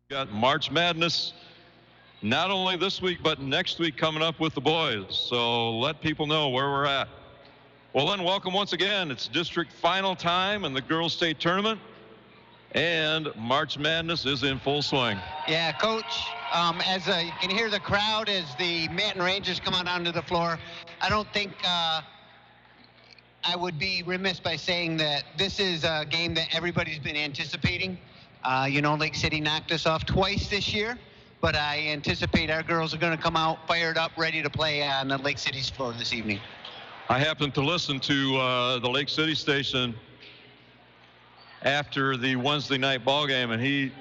Got March Madness not only this week but next week coming up with the boys. So let people know where we're at. Well, then, welcome once again. It's district final time in the girls' state tournament, and March Madness is in full swing. Yeah, Coach, you can hear the crowd as the Manton Rangers come out onto the floor. I don't think I would be remiss by saying that this is a game that everybody's been anticipating. Lake City knocked us off twice this year, but I anticipate our girls are going to come out fired up, ready to play on the Lake City's floor this evening. I happened to listen to the Lake City station after the Wednesday night ball game, and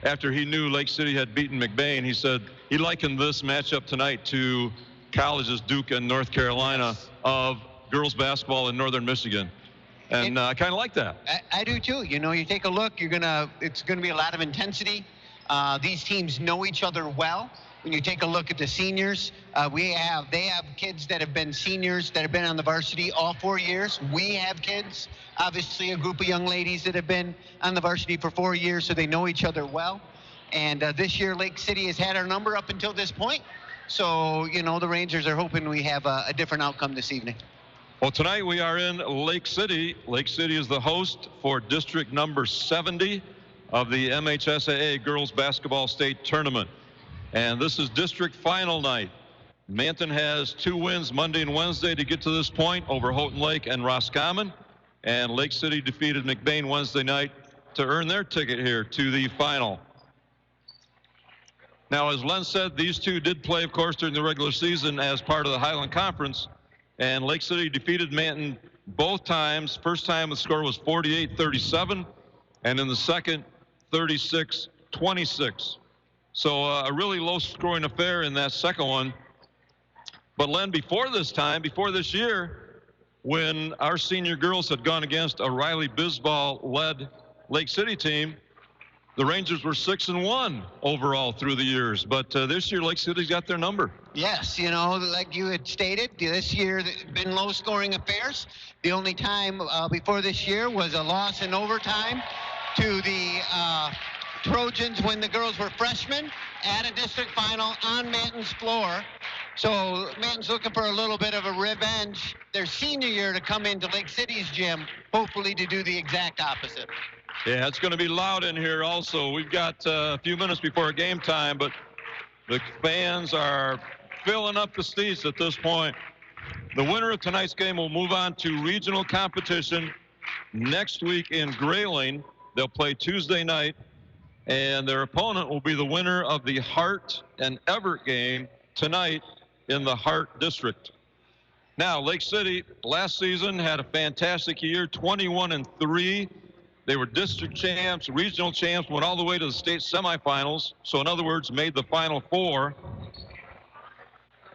after he knew Lake City had beaten McBain, he said he likened this matchup tonight to colleges Duke and North Carolina of girls basketball in Northern Michigan. And I kind of like that. I do too. You take a look, it's going to be a lot of intensity. These teams know each other well. When you take a look at the seniors, they have kids that have been seniors that have been on the varsity all 4 years. We have kids, obviously a group of young ladies that have been on the varsity for 4 years, so they know each other well. And this year, Lake City has had our number up until this point. So, the Rangers are hoping we have a different outcome this evening. Well, tonight we are in Lake City. Lake City is the host for district number 70 of the MHSAA Girls Basketball State Tournament. And this is district final night. Manton has 2 wins Monday and Wednesday to get to this point over Houghton Lake and Roscommon. And Lake City defeated McBain Wednesday night to earn their ticket here to the final. Now, as Len said, these two did play, of course, during the regular season as part of the Highland Conference. And Lake City defeated Manton both times. First time the score was 48-37, and in the second, 36-26. So a really low-scoring affair in that second one. But Len, before this year, when our senior girls had gone against a Riley Bisbal-led Lake City team, the Rangers were 6-1 overall through the years. But this year, Lake City's got their number. Yes, like you had stated, this year it's been low-scoring affairs. The only time before this year was a loss in overtime to the Trojans when the girls were freshmen at a district final on Manton's floor. So Manton's looking for a little bit of a revenge their senior year to come into Lake City's gym, hopefully to do the exact opposite. Yeah, it's going to be loud in here also. We've got a few minutes before game time, but the fans are filling up the seats at this point. The winner of tonight's game will move on to regional competition next week in Grayling. They'll play Tuesday night, and their opponent will be the winner of the Hart and Everett game tonight in the Hart District. Now, Lake City last season had a fantastic year, 21-3. They were district champs, regional champs, went all the way to the state semifinals. So, in other words, made the Final Four.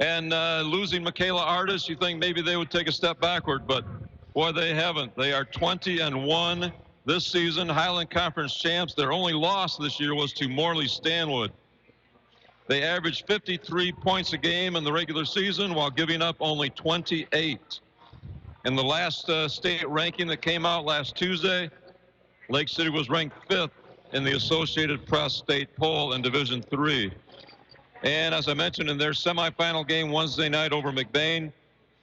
And losing Michaela Artis, you think maybe they would take a step backward, but boy, they haven't. They are 20-1 this season, Highland Conference champs. Their only loss this year was to Morley Stanwood. They averaged 53 points a game in the regular season while giving up only 28. In the last state ranking that came out last Tuesday, Lake City was ranked 5th in the Associated Press state poll in Division III. And as I mentioned, in their semifinal game Wednesday night over McBain,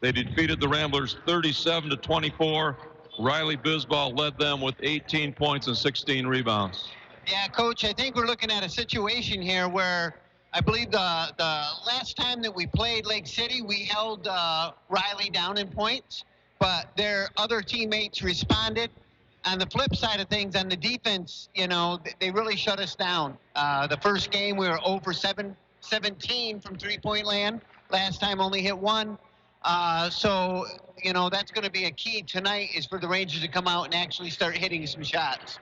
they defeated the Ramblers 37-24. Riley Bisbal led them with 18 points and 16 rebounds. Yeah, Coach, I think we're looking at a situation here where I believe the last time that we played Lake City, we held Riley down in points, but their other teammates responded. On the flip side of things, on the defense, they really shut us down. The first game, we were 0 for 17 from three-point land. Last time, only hit 1. So, that's going to be a key tonight is for the Rangers to come out and actually start hitting some shots.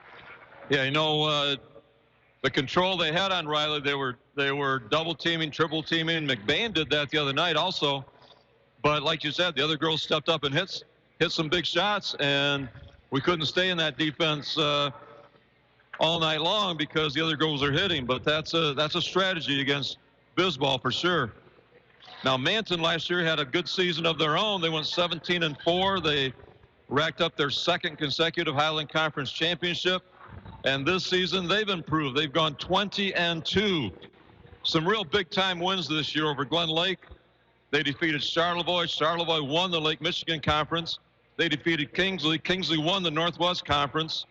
Yeah, the control they had on Riley, they were double-teaming, triple-teaming. McBain did that the other night also. But like you said, the other girls stepped up and hit some big shots, and we couldn't stay in that defense all night long because the other girls are hitting. But that's a strategy against Bisbal for sure. Now, Manton last year had a good season of their own. They went 17-4. They racked up their second consecutive Highland Conference championship. And this season, they've improved. They've gone 20-2. Some real big-time wins this year over Glen Lake. They defeated Charlevoix. Charlevoix won the Lake Michigan Conference. They defeated Kingsley. Kingsley won the Northwest Conference.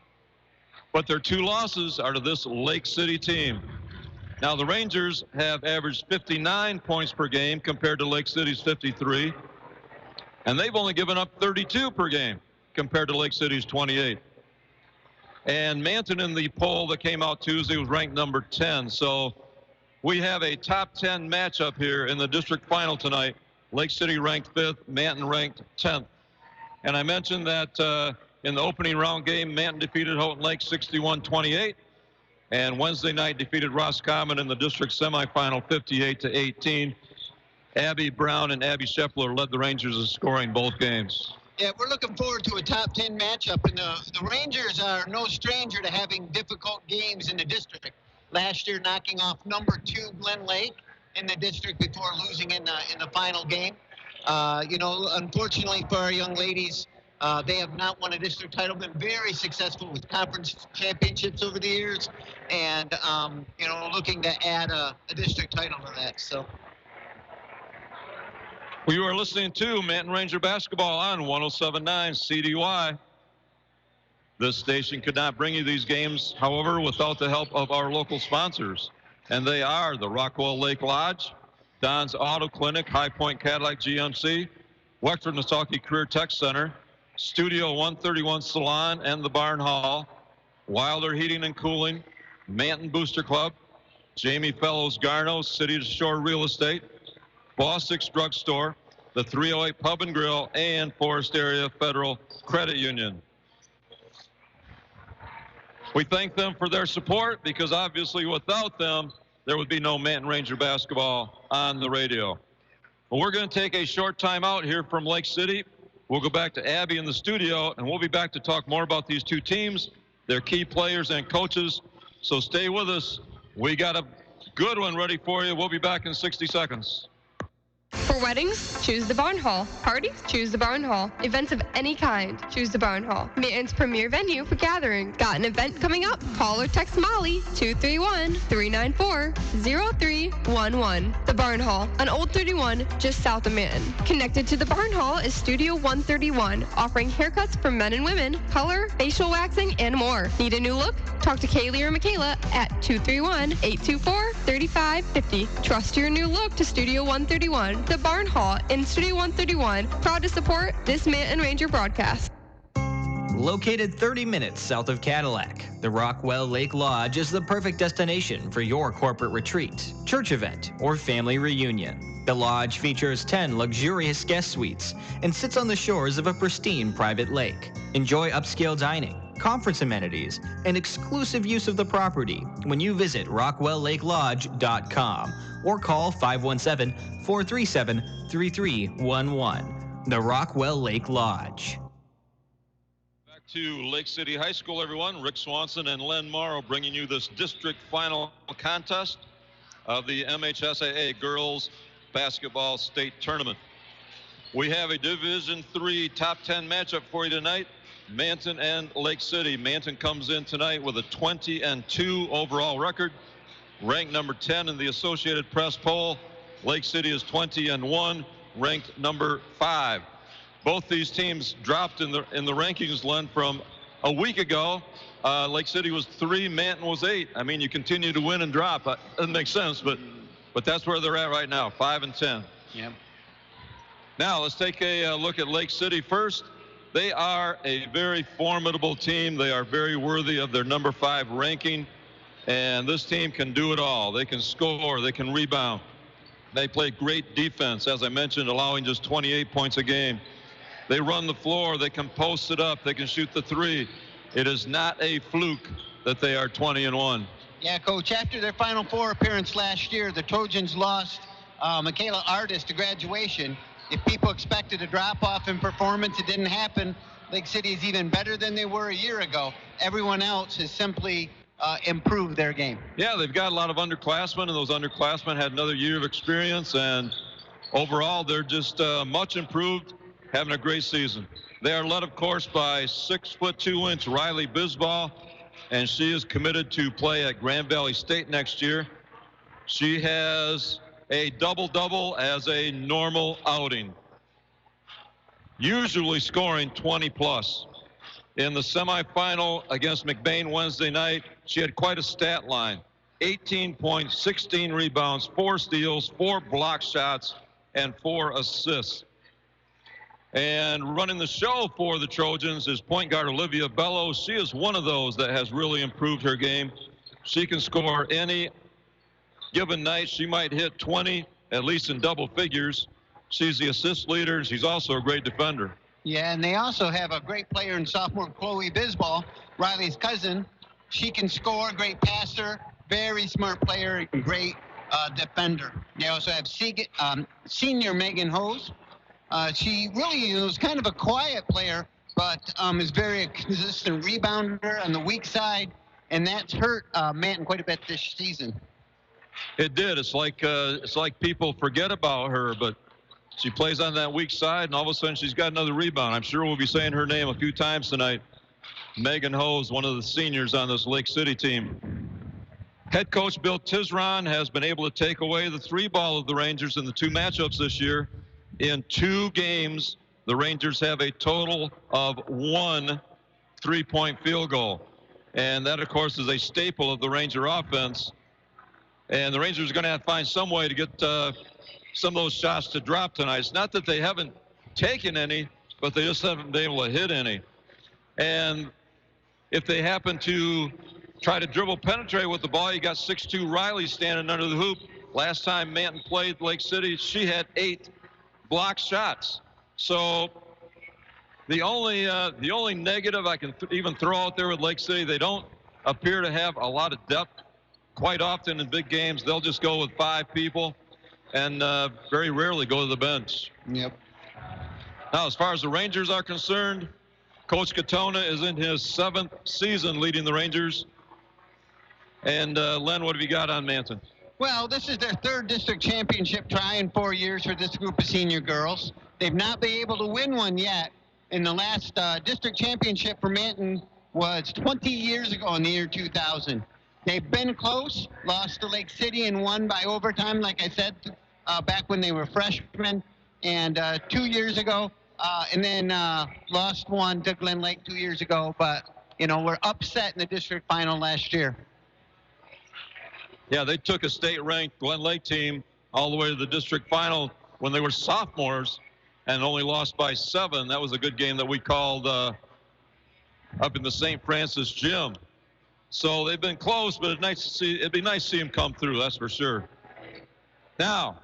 But their 2 losses are to this Lake City team. Now, the Rangers have averaged 59 points per game compared to Lake City's 53. And they've only given up 32 per game compared to Lake City's 28. And Manton in the poll that came out Tuesday was ranked number 10. So we have a top 10 matchup here in the district final tonight. Lake City ranked 5th, Manton ranked 10th. And I mentioned that in the opening round game, Manton defeated Houghton Lake 61-28. And Wednesday night defeated Roscommon in the district semifinal 58-18. Abby Brown and Abby Scheffler led the Rangers in scoring both games. Yeah, we're looking forward to a top 10 matchup, and the Rangers are no stranger to having difficult games in the district. Last year, knocking off number 2 Glen Lake in the district before losing in the final game. Unfortunately for our young ladies, they have not won a district title, been very successful with conference championships over the years, and, looking to add a district title to that. So. Well, you are listening to Manton Ranger Basketball on 107.9 CDY. This station could not bring you these games, however, without the help of our local sponsors. And they are the Rockwell Lake Lodge, Don's Auto Clinic, High Point Cadillac GMC, Wexford Misaki Career Tech Center, Studio 131 Salon and the Barn Hall, Wilder Heating and Cooling, Manton Booster Club, Jamie Fellows Garno, City to Shore Real Estate, Bostic's Drug Store, the 308 Pub and Grill, and Forest Area Federal Credit Union. We thank them for their support because obviously without them, there would be no Manton Ranger basketball on the radio. Well, we're going to take a short time out here from Lake City. We'll go back to Abby in the studio, and we'll be back to talk more about these 2 teams, their key players and coaches. So stay with us. We got a good one ready for you. We'll be back in 60 seconds. For weddings, choose the Barn Hall. Parties, choose the Barn Hall. Events of any kind, choose the Barn Hall. Manton's premier venue for gatherings. Got an event coming up? Call or text Molly 231-394-0311. The Barn Hall on Old 31, just south of Manton. Connected to the Barn Hall is Studio 131, offering haircuts for men and women, color, facial waxing, and more. Need a new look? Talk to Kaylee or Michaela at 231-824-3550. Trust your new look to Studio 131. The Barn Hall in Studio 131, proud to support this Manton Ranger broadcast. Located 30 minutes south of Cadillac, the Rockwell Lake Lodge is the perfect destination for your corporate retreat, church event, or family reunion. The lodge features 10 luxurious guest suites and sits on the shores of a pristine private lake. Enjoy upscale dining, conference amenities, and exclusive use of the property when you visit rockwelllakelodge.com or call 517-437-3311. The Rockwell Lake Lodge. Back to Lake City High School, everyone. Rick Swanson and Len Morrow bringing you this district final contest of the MHSAA Girls Basketball State Tournament. We have a Division III top 10 matchup for you tonight. Manton and Lake City. Manton comes in tonight with a 20-2 overall record, ranked number 10 in the Associated Press poll. Lake City is 20-1, ranked number 5. Both these teams dropped in the rankings, Len, from a week ago. Lake City was 3, Manton was 8. I mean, you continue to win and drop. Doesn't make sense, but that's where they're at right now, 5 and 10. Yeah. Now let's take a look at Lake City first. They are a very formidable team. They are very worthy of their number 5 ranking. And this team can do it all. They can score. They can rebound. They play great defense, as I mentioned, allowing just 28 points a game. They run the floor. They can post it up. They can shoot the 3. It is not a fluke that they are 20-1. Yeah, Coach, after their Final Four appearance last year, the Trojans lost Michaela Artis to graduation. If people expected a drop-off in performance, it didn't happen. Lake City is even better than they were a year ago. Everyone else has simply improved their game. Yeah, they've got a lot of underclassmen, and those underclassmen had another year of experience, and overall they're just much improved, having a great season. They are led, of course, by 6'2" Riley Bisbal and she is committed to play at Grand Valley State next year. She has a double-double as a normal outing, usually scoring 20-plus. In the semifinal against McBain Wednesday night, she had quite a stat line. 18 points, 16 rebounds, 4 steals, 4 block shots, and 4 assists. And running the show for the Trojans is point guard Olivia Bellows. She is one of those that has really improved her game. She can score any given night. She might hit 20, at least in double figures. She's the assist leader, and she's also a great defender. Yeah, and they also have a great player in sophomore Chloe Bisbal, Riley's cousin. She can score, great passer, very smart player, and great defender. They also have senior Megan Hose. She really is kind of a quiet player, but is very consistent rebounder on the weak side, and that's hurt Manton quite a bit this season. It did. It's like people forget about her, but she plays on that weak side, and all of a sudden she's got another rebound. I'm sure we'll be saying her name a few times tonight. Megan Hose, one of the seniors on this Lake City team. Head coach Bill Tisron has been able to take away the 3-ball of the Rangers in the 2 matchups this year. In 2 games, the Rangers have a total of 1 3-point field goal. And that, of course, is a staple of the Ranger offense. And the Rangers are going to have to find some way to get some of those shots to drop tonight. It's not that they haven't taken any, but they just haven't been able to hit any. And if they happen to try to dribble penetrate with the ball, you got 6'2" Riley standing under the hoop. Last time Manton played Lake City, she had 8 block shots. So the only negative I can even throw out there with Lake City, they don't appear to have a lot of depth. Quite often in big games, they'll just go with 5 people and very rarely go to the bench. Yep. Now, as far as the Rangers are concerned, Coach Katona is in his 7th season leading the Rangers. And Len, what have you got on Manton? Well, this is their 3rd district championship try in 4 years for this group of senior girls. They've not been able to win one yet. And the last district championship for Manton was 20 years ago in the year 2000. They've been close, lost to Lake City and won by overtime, like I said, back when they were freshmen, and 2 years ago, and then lost one to Glen Lake 2 years ago, but, we're upset in the district final last year. Yeah, they took a state-ranked Glen Lake team all the way to the district final when they were sophomores and only lost by 7. That was a good game that we called up in the St. Francis gym. So they've been close, but it'd be nice to see them come through, that's for sure. Now,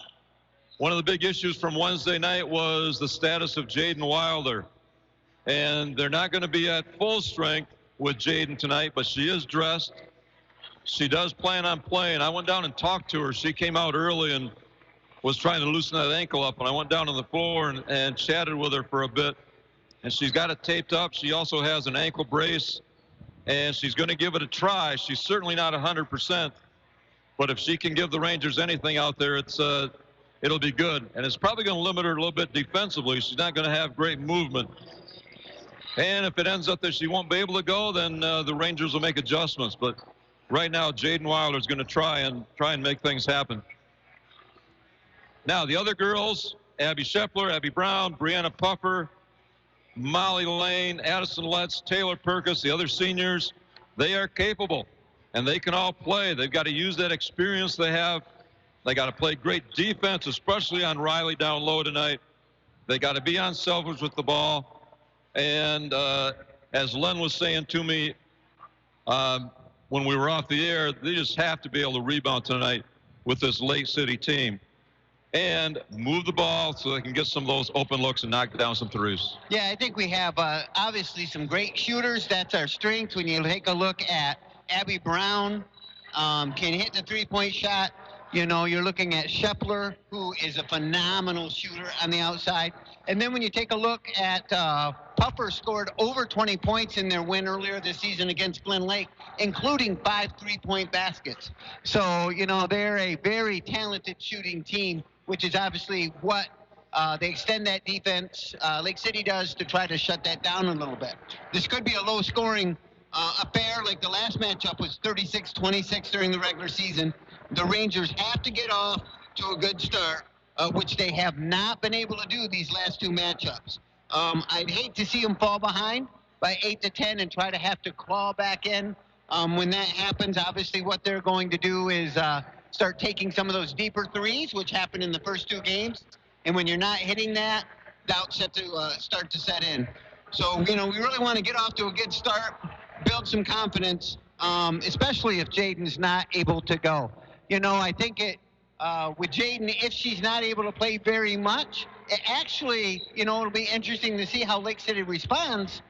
one of the big issues from Wednesday night was the status of Jaden Wilder. And they're not going to be at full strength with Jaden tonight, but she is dressed. She does plan on playing. I went down and talked to her. She came out early and was trying to loosen that ankle up, and I went down on the floor and chatted with her for a bit. And she's got it taped up. She also has an ankle brace, and she's going to give it a try. She's certainly not 100%, but if she can give the Rangers anything out there, it'll be good. And it's probably going to limit her a little bit defensively. She's not going to have great movement. And if it ends up that she won't be able to go, then the Rangers will make adjustments. But right now, Jaden Wilder is going to try and make things happen. Now, the other girls, Abby Shepler, Abby Brown, Brianna Puffer, Molly Lane, Addison Letts, Taylor Perkis, the other seniors, they are capable, and they can all play. They've got to use that experience they have. They got to play great defense, especially on Riley down low tonight. They got to be unselfish with the ball. And as Len was saying to me when we were off the air, they just have to be able to rebound tonight with this Lake City team and move the ball so they can get some of those open looks and knock down some threes. Yeah, I think we have obviously some great shooters. That's our strength. When you take a look at Abby Brown, can hit the three-point shot. You're looking at Shepler, who is a phenomenal shooter on the outside. And then when you take a look at Puffer, scored over 20 points in their win earlier this season against Glen Lake, including 5 3-point baskets. So, they're a very talented shooting team, which is obviously what they extend that defense, Lake City does, to try to shut that down a little bit. This could be a low-scoring affair like the last matchup was 36-26 during the regular season. The Rangers have to get off to a good start, which they have not been able to do these last two matchups. I'd hate to see them fall behind by 8 to 10 and try to have to claw back in. When that happens, obviously what they're going to do is start taking some of those deeper threes, which happened in the first two games. And when you're not hitting that, doubts start to set in. So, we really want to get off to a good start, build some confidence, especially if Jaden's not able to go. I think with Jaden, if she's not able to play very much, it actually, it'll be interesting to see how Lake City responds.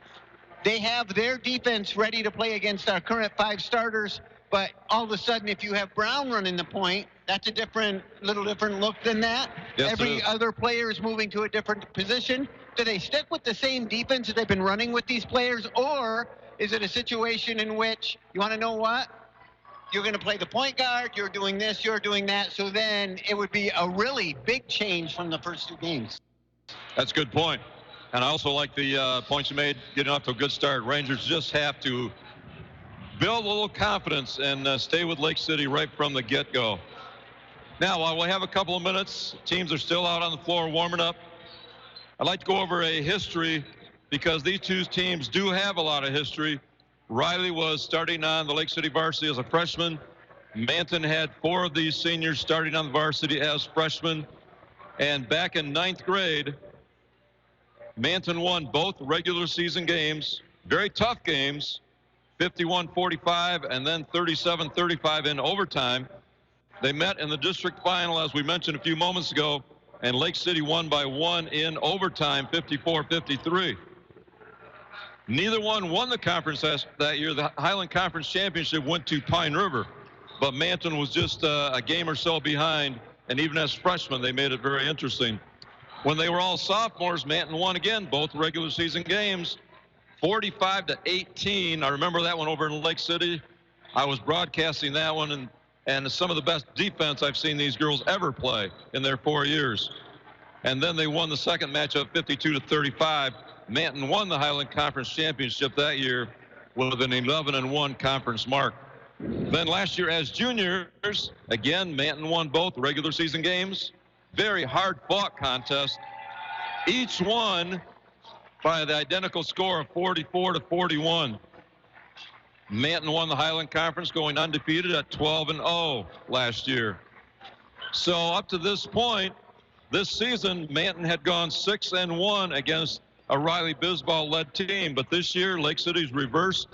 They have their defense ready to play against our current 5 starters, but all of a sudden, if you have Brown running the point, that's a little different look than that. Yes, every other player is moving to a different position. Do they stick with the same defense that they've been running with these players, or is it a situation in which, you want to know what? You're going to play the point guard, you're doing this, you're doing that, so then it would be a really big change from the first 2 games. That's a good point. And I also like the points you made, getting off to a good start. Rangers just have to build a little confidence and stay with Lake City right from the get-go. Now, while we have a couple of minutes, teams are still out on the floor warming up. I'd like to go over a history because these two teams do have a lot of history. Riley was starting on the Lake City varsity as a freshman. Manton had 4 of these seniors starting on the varsity as freshmen. And back in 9th grade, Manton won both regular season games, very tough games, 51-45 and then 37-35 in overtime. They met in the district final, as we mentioned a few moments ago, and Lake City won by 1 in overtime, 54-53. Neither one won the conference that year. The Highland Conference Championship went to Pine River, but Manton was just a game or so behind, and even as freshmen, they made it very interesting. When they were all sophomores, Manton won again, both regular season games, 45-18. I remember that one over in Lake City. I was broadcasting that one, and some of the best defense I've seen these girls ever play in their 4 years. And then they won the second matchup 52-35. Manton won the Highland Conference Championship that year with an 11-1 conference mark. Then last year as juniors, again, Manton won both regular season games. Very hard-fought contest. Each won by the identical score of 44-41. Manton won the Highland Conference, going undefeated at 12-0 last year. So up to this point, this season, Manton had gone 6-1 against a Riley Bisbal-led team. But this year, Lake City's reversed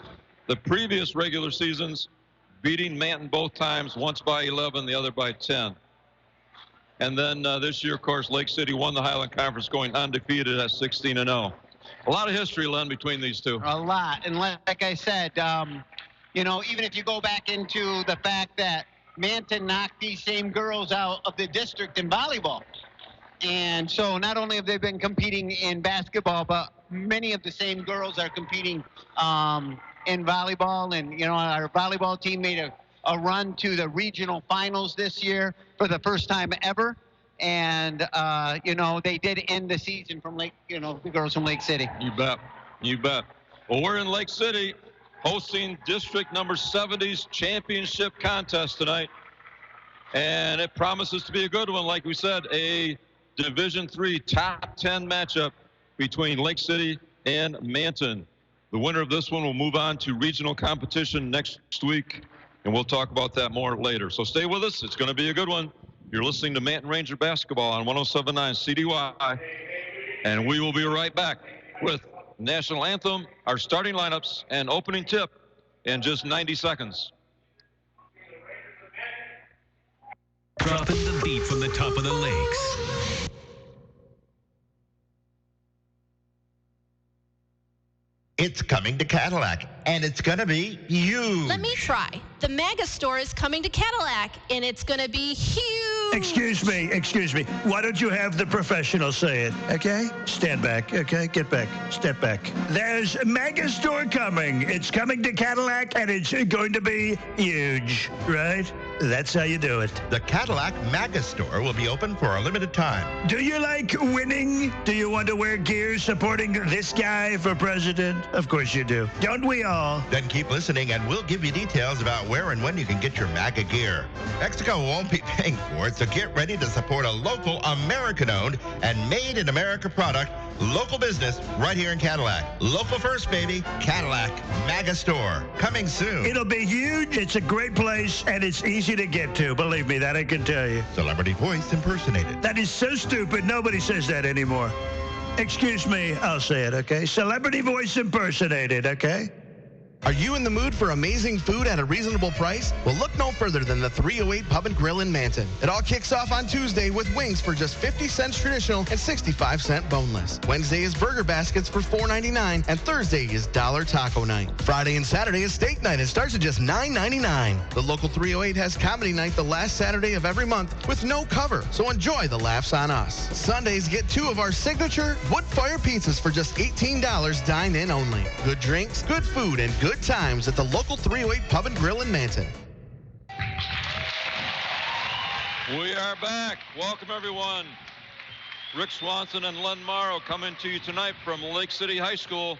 the previous regular seasons, beating Manton both times, once by 11, the other by 10. And then this year, of course, Lake City won the Highland Conference, going undefeated at 16-0. A lot of history, Len, between these two. A lot. And like I said, even if you go back into the fact that Manton knocked these same girls out of the district in volleyball. And so not only have they been competing in basketball, but many of the same girls are competing in volleyball. And, our volleyball team made a run to the regional finals this year for the first time ever. And, they did end the season from the girls from Lake City. You bet. You bet. Well, we're in Lake City hosting District number 70's championship contest tonight. And it promises to be a good one. Like we said, a Division III top 10 matchup between Lake City and Manton. The winner of this one will move on to regional competition next week, and we'll talk about that more later. So stay with us. It's going to be a good one. You're listening to Manton Ranger Basketball on 107.9 CDY, and we will be right back with National Anthem, our starting lineups, and opening tip in just 90 seconds. Dropping the beat from the top of the lakes. It's coming to Cadillac, and it's going to be huge. Let me try. The Mega Store is coming to Cadillac, and it's going to be huge. Excuse me. Why don't you have the professional say it, okay? Stand back, okay? Get back. Step back. There's a Mega Store coming. It's coming to Cadillac, and it's going to be huge, right? That's how you do it. The Cadillac MAGA store will be open for a limited time. Do you like winning? Do you want to wear gear supporting this guy for president? Of course you do. Don't we all? Then keep listening and we'll give you details about where and when you can get your MAGA gear. Mexico won't be paying for it, so get ready to support a local American-owned and made-in-America product, local business right here in Cadillac. Local first, baby. Cadillac MAGA store. Coming soon. It'll be huge. It's a great place, and it's easy to get to. Believe me, that I can tell you. Celebrity voice impersonated. That is so stupid. Nobody says that anymore. Excuse me, I'll say it, okay? Celebrity voice impersonated, okay? Are you in the mood for amazing food at a reasonable price? Well, look no further than the 308 Pub and Grill in Manton. It all kicks off on Tuesday with wings for just 50 cents traditional and 65 cent boneless. Wednesday is burger baskets for $4.99, and Thursday is dollar taco night. Friday and Saturday is steak night and starts at just $9.99. The local 308 has comedy night the last Saturday of every month with no cover, so enjoy the laughs on us. Sundays get 2 of our signature wood fire pizzas for just $18 dine-in only. Good drinks, good food, and good times at the local 308 Pub and Grill in Manton. We are back. Welcome, everyone. Rick Swanson and Len Morrow coming to you tonight from Lake City High School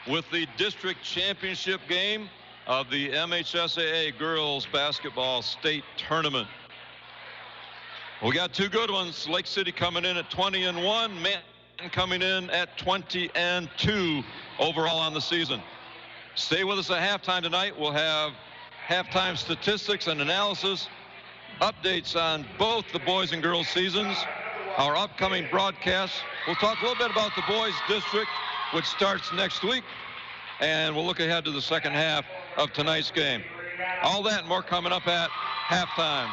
with the district championship game of the MHSAA Girls Basketball State Tournament. We got 2 good ones. Lake City coming in at 20-1, Manton coming in at 20-2 overall on the season. Stay with us at halftime tonight. We'll have halftime statistics and analysis, updates on both the boys and girls seasons, our upcoming broadcasts. We'll talk a little bit about the boys district, which starts next week, and we'll look ahead to the second half of tonight's game. All that and more coming up at halftime.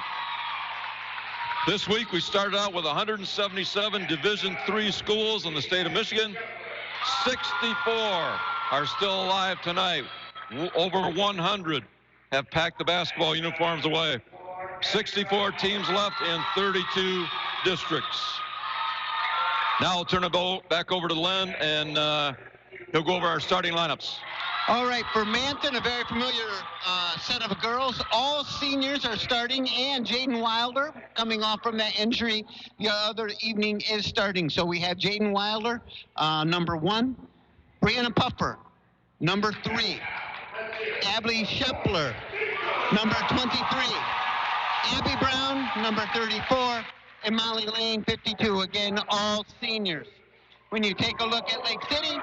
This week we started out with 177 Division III schools in the state of Michigan. 64 are still alive tonight. Over 100 have packed the basketball uniforms away. 64 teams left in 32 districts. Now I'll turn it back over to Len, and he'll go over our starting lineups. All right, for Manton, a very familiar set of girls. All seniors are starting, and Jaden Wilder, coming off from that injury the other evening, is starting. So we have Jaden Wilder, number 1. Brianna Puffer, number 3. Abby Shepler, number 23. Abby Brown, number 34. And Molly Lane, 52. Again, all seniors. When you take a look at Lake City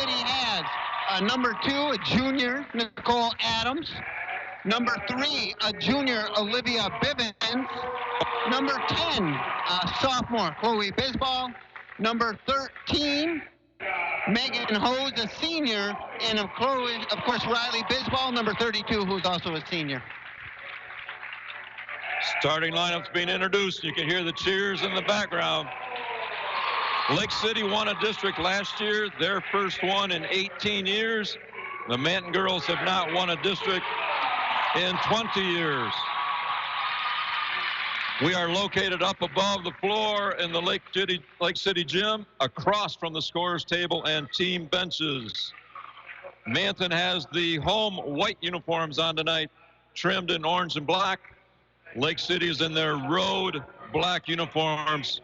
has number 2, a junior, Nicole Adams. Number 3, a junior, Olivia Bivens. Number 10, sophomore, Chloe Bisbal. Number 13, Megan Hose, a senior. And of course, Riley Bisbal, number 32, who's also a senior. Starting lineups being introduced. You can hear the cheers in the background. Lake City won a district last year, their first one in 18 years. The Manton girls have not won a district in 20 years. We are located up above the floor in the Lake City gym, across from the scorer's table and team benches. Manton has the home white uniforms on tonight, trimmed in orange and black. Lake City is in their road black uniforms,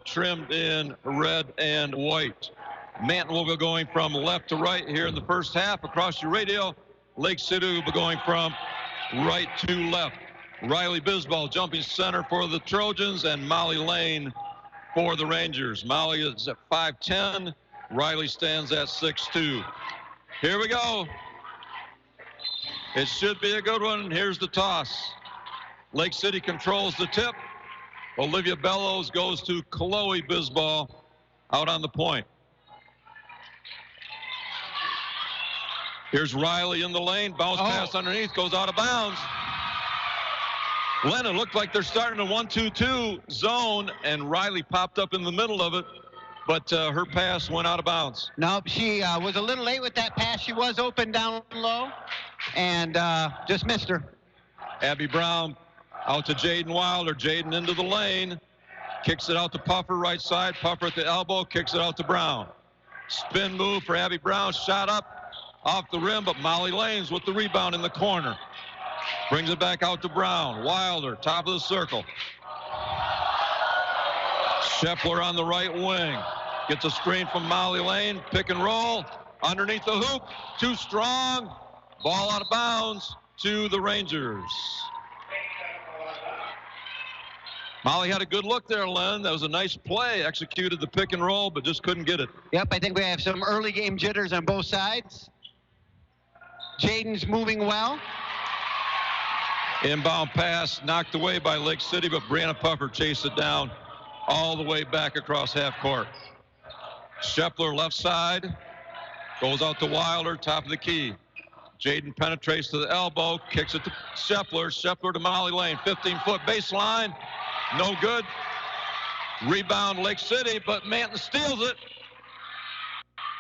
trimmed in red and white. Manton will be going from left to right here in the first half. Across your radio, Lake City will be going from right to left. Riley Bisbal jumping center for the Trojans, and Molly Lane for the Rangers. Molly is at 5'10". Riley stands at 6'2". Here we go. It should be a good one. Here's the toss. Lake City controls the tip. Olivia Bellows goes to Chloe Bisbal out on the point. Here's Riley in the lane. Bounce pass underneath, goes out of bounds. Lennon looked like they're starting a 1-2-2 zone, and Riley popped up in the middle of it, but her pass went out of bounds. Nope, she was a little late with that pass. She was open down low and just missed her. Abby Brown out to Jaden Wilder. Jaden into the lane. Kicks it out to Puffer, right side. Puffer at the elbow, kicks it out to Brown. Spin move for Abby Brown. Shot up off the rim, but Molly Lanes with the rebound in the corner. Brings it back out to Brown. Wilder, top of the circle. Shepler on the right wing. Gets a screen from Molly Lane. Pick and roll. Underneath the hoop. Too strong. Ball out of bounds to the Rangers. Molly had a good look there, Len. That was a nice play. Executed the pick and roll, but just couldn't get it. Yep, I think we have some early game jitters on both sides. Jaden's moving well. Inbound pass knocked away by Lake City, but Brianna Puffer chased it down all the way back across half court. Shepler left side. Goes out to Wilder, top of the key. Jaden penetrates to the elbow, kicks it to Shepler. Shepler to Molly Lane, 15-foot baseline. No good. Rebound Lake City, but Manton steals it.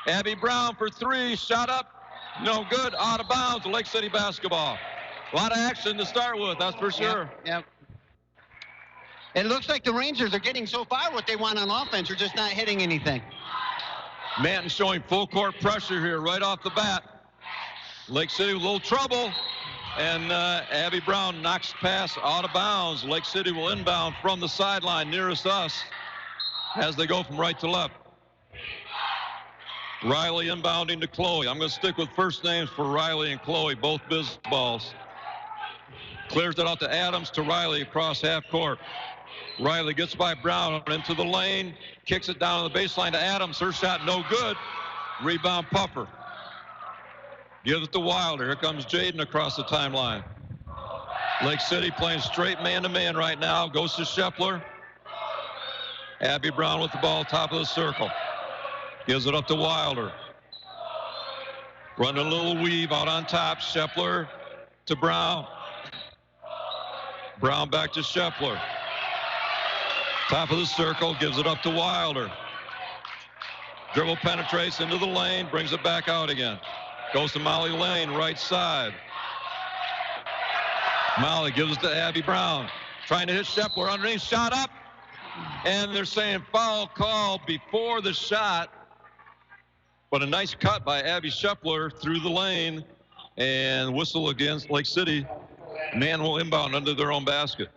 Abby Brown for three, shot up. No good, out of bounds, Lake City basketball. A lot of action to start with, that's for sure. Yep. It looks like the Rangers are getting so far what they want on offense. They're just not hitting anything. Manton showing full court pressure here right off the bat. Lake City with a little trouble. And Abby Brown knocks pass out of bounds. Lake City will inbound from the sideline nearest us as they go from right to left. Riley inbounding to Chloe. I'm going to stick with first names for Riley and Chloe, both biz balls. Clears it out to Adams, to Riley across half court. Riley gets by Brown into the lane, kicks it down to the baseline to Adams. Her shot no good. Rebound Puffer. Gives it to Wilder. Here comes Jaden across the timeline. Lake City playing straight man-to-man right now. Goes to Shepler. Abby Brown with the ball, top of the circle. Gives it up to Wilder. Running a little weave out on top. Shepler to Brown. Brown back to Shepler. Top of the circle, gives it up to Wilder. Dribble penetrates into the lane, brings it back out again. Goes to Molly Lane, right side. Molly gives it to Abby Brown. Trying to hit Shepler underneath, shot up. And they're saying foul call before the shot. But a nice cut by Abby Shepler through the lane. And whistle against Lake City. Man will inbound under their own basket.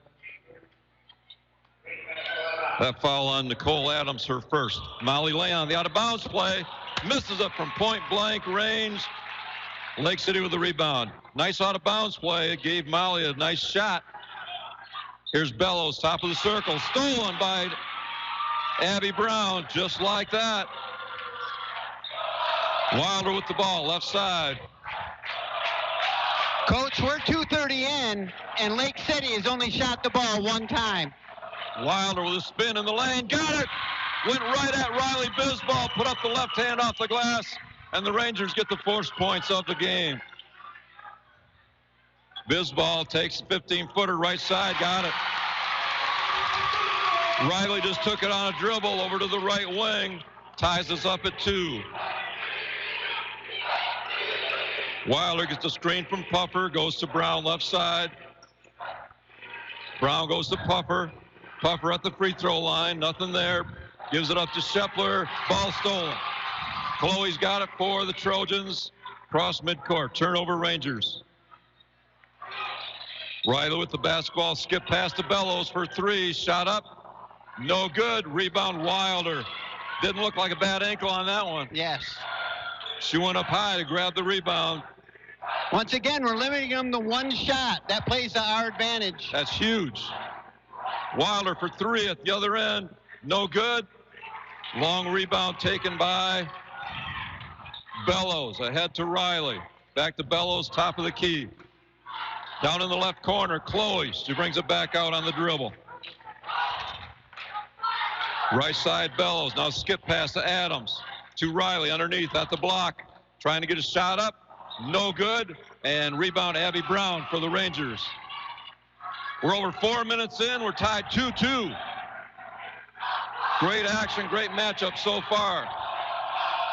That foul on Nicole Adams, her first. Molly Lane on the out-of-bounds play. Misses it from point-blank range. Lake City with the rebound. Nice out-of-bounds play. It gave Molly a nice shot. Here's Bellows, top of the circle. Stolen by Abby Brown, just like that. Wilder with the ball, left side. Coach, we're 2:30 in, and Lake City has only shot the ball one time. Wilder with a spin in the lane. Got it! Went right at Riley Bisbal. Put up the left hand off the glass. And the Rangers get the first points of the game. Bisbal takes a 15-footer right side. Got it. Riley just took it on a dribble over to the right wing. Ties us up at 2. Wilder gets the screen from Puffer. Goes to Brown left side. Brown goes to Puffer. Puffer at the free throw line. Nothing there. Gives it up to Shepler. Ball stolen. Chloe's got it for the Trojans. Cross midcourt. Turnover Rangers. Riley with the basketball. Skip past to Bellows for three. Shot up. No good. Rebound Wilder. Didn't look like a bad ankle on that one. Yes. She went up high to grab the rebound. Once again, we're limiting them to one shot. That plays to our advantage. That's huge. Wilder for three at the other end. No good. Long rebound taken by Bellows. Ahead to Riley. Back to Bellows, top of the key. Down in the left corner, Chloe. She brings it back out on the dribble. Right side, Bellows. Now skip pass to Adams. To Riley underneath at the block. Trying to get a shot up. No good. And rebound Abby Brown for the Rangers. We're over 4 minutes in. We're tied 2-2. Great action, great matchup so far.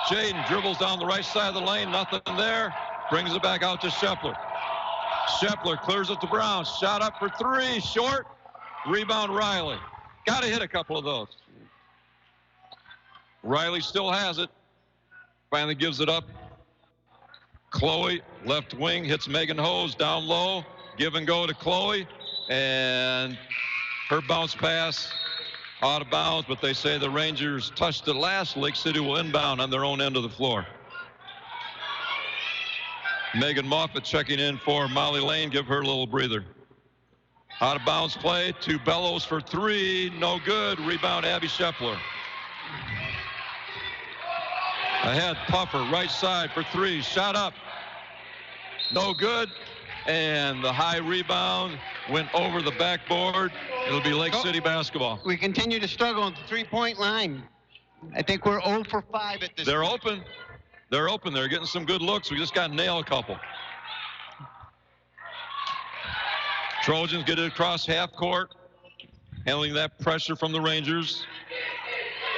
Jaden dribbles down the right side of the lane. Nothing there. Brings it back out to Shepler. Shepler clears it to Brown. Shot up for three. Short. Rebound Riley. Got to hit a couple of those. Riley still has it. Finally gives it up. Chloe, left wing, hits Megan Hose down low. give and go to Chloe, and her bounce pass out of bounds, but they say the Rangers touched it last. Lake City will inbound on their own end of the floor. Megan Moffett checking in for Molly Lane. Give her a little breather. Out of bounds play to Bellows for three. No good. Rebound Abby Scheffler. Ahead, Puffer, right side for three. Shot up. No good. And the high rebound went over the backboard. It'll be Lake City basketball. We continue to struggle at the three-point line. I think we're 0 for 5 at this They're point. open. They're open. They're getting some good looks. We just got to nail a couple. Trojans get it across half court, handling that pressure from the Rangers.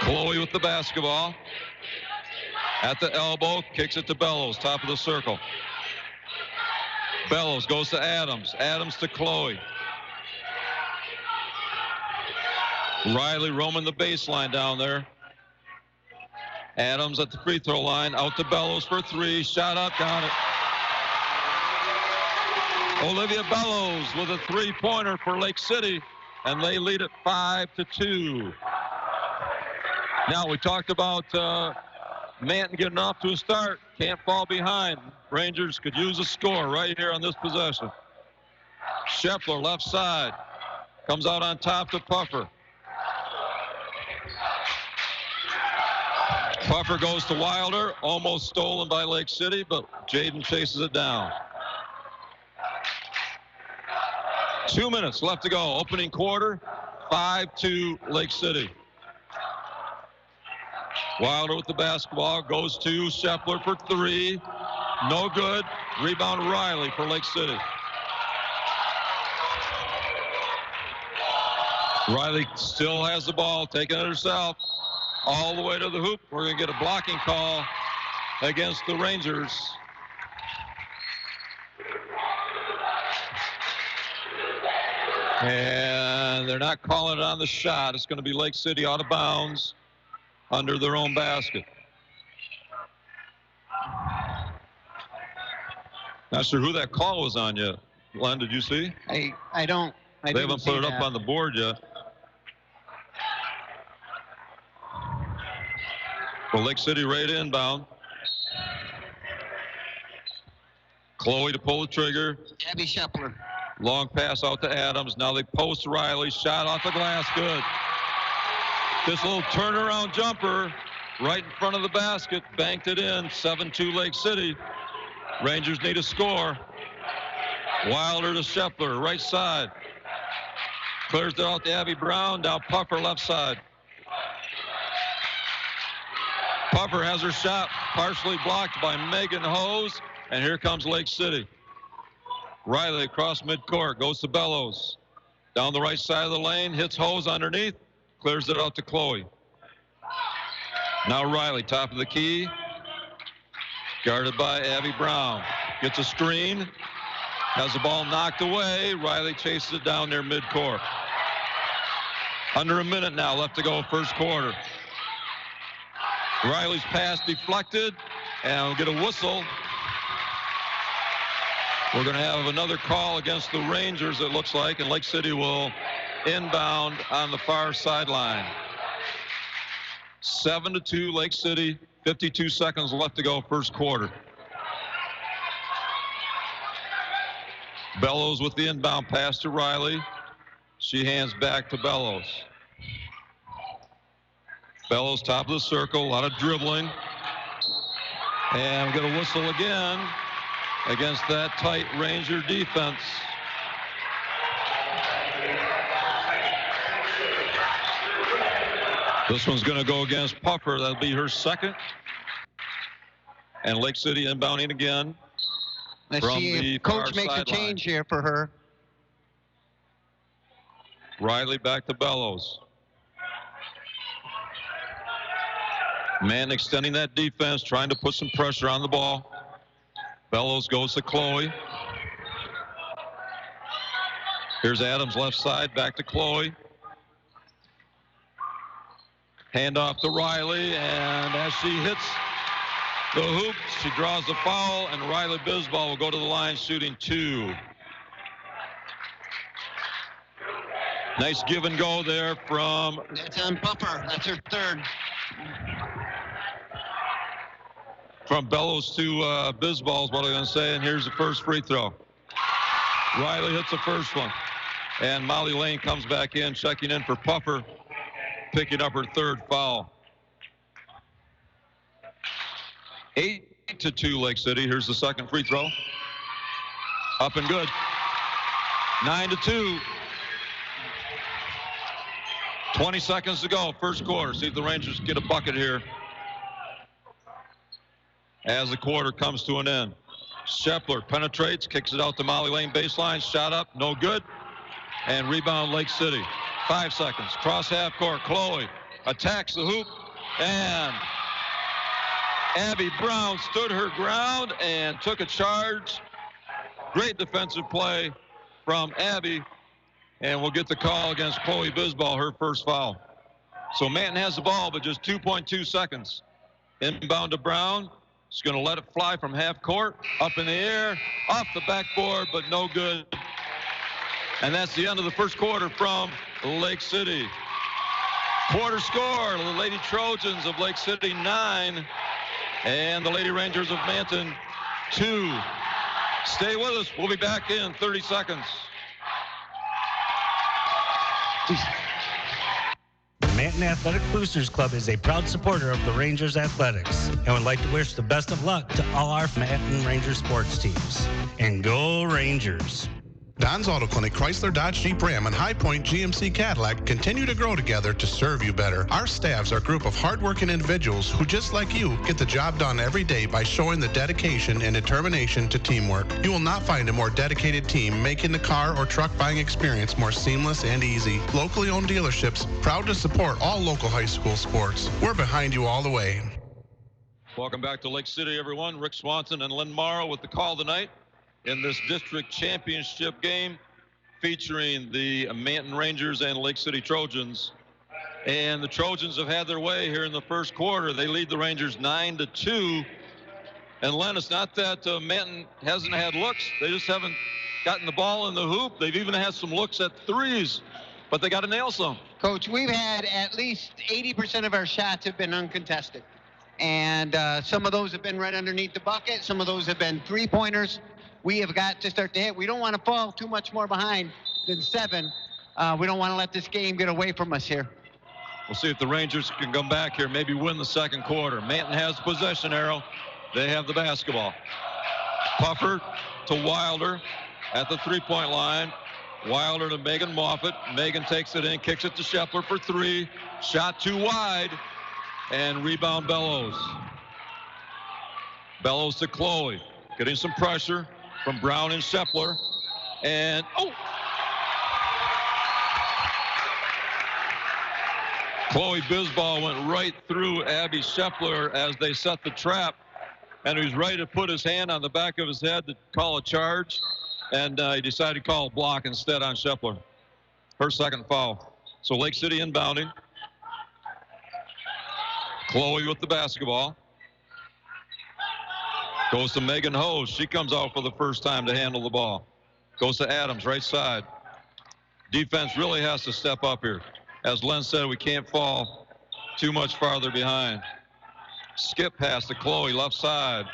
Chloe with the basketball. At the elbow, kicks it to Bellows, top of the circle. Bellows goes to Adams. Adams to Chloe. Riley roaming the baseline down there. Adams at the free throw line, out to Bellows for three. Shot up, got it. Olivia Bellows with a three-pointer for Lake City, and they lead it 5-2. Now, we talked about Manton getting off to a start. Can't fall behind. Rangers could use a score right here on this possession. Scheffler, left side. Comes out on top to Puffer. Puffer goes to Wilder. Almost stolen by Lake City, but Jaden chases it down. 2 minutes left to go. Opening quarter, 5-2 Lake City. Wilder with the basketball, goes to Scheffler for three. No good. Rebound Riley for Lake City. Riley still has the ball, taking it herself. All the way to the hoop. We're going to get a blocking call against the Rangers. And they're not calling it on the shot. It's going to be Lake City out of bounds under their own basket. Not sure who that call was on yet. Glenn, did you see? I don't. They haven't put it up on the board yet. Well, Lake City right inbound. Chloe to pull the trigger. Abby Scheffler. Long pass out to Adams. Now they post Riley. Shot off the glass. Good. This little turnaround jumper right in front of the basket. Banked it in. 7-2 Lake City. Rangers need a score. Wilder to Scheffler. Right side. Clears it out to Abby Brown. Now Puffer left side. Puffer has her shot partially blocked by Megan Hose. And here comes Lake City. Riley across midcourt, goes to Bellows. Down the right side of the lane, hits Hose underneath, clears it out to Chloe. Now Riley, top of the key. Guarded by Abby Brown. Gets a screen. Has the ball knocked away. Riley chases it down near midcourt. Under a minute now left to go first quarter. Riley's pass deflected, and we'll get a whistle. We're going to have another call against the Rangers, it looks like, and Lake City will inbound on the far sideline. 7-2 Lake City, 52 seconds left to go first quarter. Bellows with the inbound pass to Riley. She hands back to Bellows. Bellows top of the circle, a lot of dribbling. And we get a whistle again against that tight Ranger defense. This one's going to go against Puffer. That'll be her second. And Lake City inbounding again. Let's see if coach makes a change here for her. Riley back to Bellows. Man extending that defense, trying to put some pressure on the ball. Bellows goes to Chloe. Here's Adams left side, back to Chloe. Hand off to Riley, and as she hits the hoop, she draws the foul, and Riley Bisbal will go to the line shooting two. Nice give and go there from... That's on Puffer. That's her third. From Bellows to Bisbal is what I'm going to say, and here's the first free throw. Riley hits the first one, and Molly Lane comes back in, checking in for Puffer, picking up her third foul. 8-2 Lake City. Here's the second free throw. Up and good. 9-2. 20 seconds to go, first quarter. See if the Rangers get a bucket here as the quarter comes to an end. Shepler penetrates, kicks it out to Molly Lane baseline, shot up, no good, and rebound Lake City. 5 seconds, cross half court, Chloe attacks the hoop, and Abby Brown stood her ground and took a charge. Great defensive play from Abby, and we'll get the call against Chloe Bisbal, her first foul. So Manton has the ball, but just 2.2 seconds. Inbound to Brown. She's going to let it fly from half court, up in the air, off the backboard, but no good. And that's the end of the first quarter from Lake City. Quarter score, the Lady Trojans of Lake City 9 and the Lady Rangers of Manton 2. Stay with us. We'll be back in 30 seconds. The Manton Athletic Boosters Club is a proud supporter of the Rangers Athletics and would like to wish the best of luck to all our Manton Rangers sports teams. And go Rangers! Don's Auto Clinic, Chrysler, Dodge, Jeep, Ram, and High Point GMC Cadillac continue to grow together to serve you better. Our staffs are a group of hardworking individuals who, just like you, get the job done every day by showing the dedication and determination to teamwork. You will not find a more dedicated team making the car or truck buying experience more seamless and easy. Locally owned dealerships, proud to support all local high school sports. We're behind you all the way. Welcome back to Lake City, everyone. Rick Swanson and Lynn Morrow with the call tonight in this district championship game featuring the Manton Rangers and Lake City Trojans. And the Trojans have had their way here in the first quarter. They lead the Rangers 9-2. And Len, it's not that Manton hasn't had looks. They just haven't gotten the ball in the hoop. They've even had some looks at threes, but they got to nail some. Coach, we've had at least 80% of our shots have been uncontested. And some of those have been right underneath the bucket. Some of those have been three-pointers. We have got to start to hit. We don't want to fall too much more behind than 7. We don't want to let this game get away from us here. We'll see if the Rangers can come back here, maybe win the second quarter. Manton has the possession arrow. They have the basketball. Puffer to Wilder at the three-point line. Wilder to Megan Moffitt. Megan takes it in, kicks it to Shepler for 3. Shot too wide, and rebound Bellows. Bellows to Chloe, getting some pressure from Brown and Shepler. And, Chloe Bisbal went right through Abby Shepler as they set the trap. And he was ready to put his hand on the back of his head to call a charge. And he decided to call a block instead on Shepler. Her second foul. So Lake City inbounding. Chloe with the basketball. Goes to Megan Hose. She comes out for the first time to handle the ball. Goes to Adams, right side. Defense really has to step up here. As Len said, we can't fall too much farther behind. Skip pass to Chloe, left side.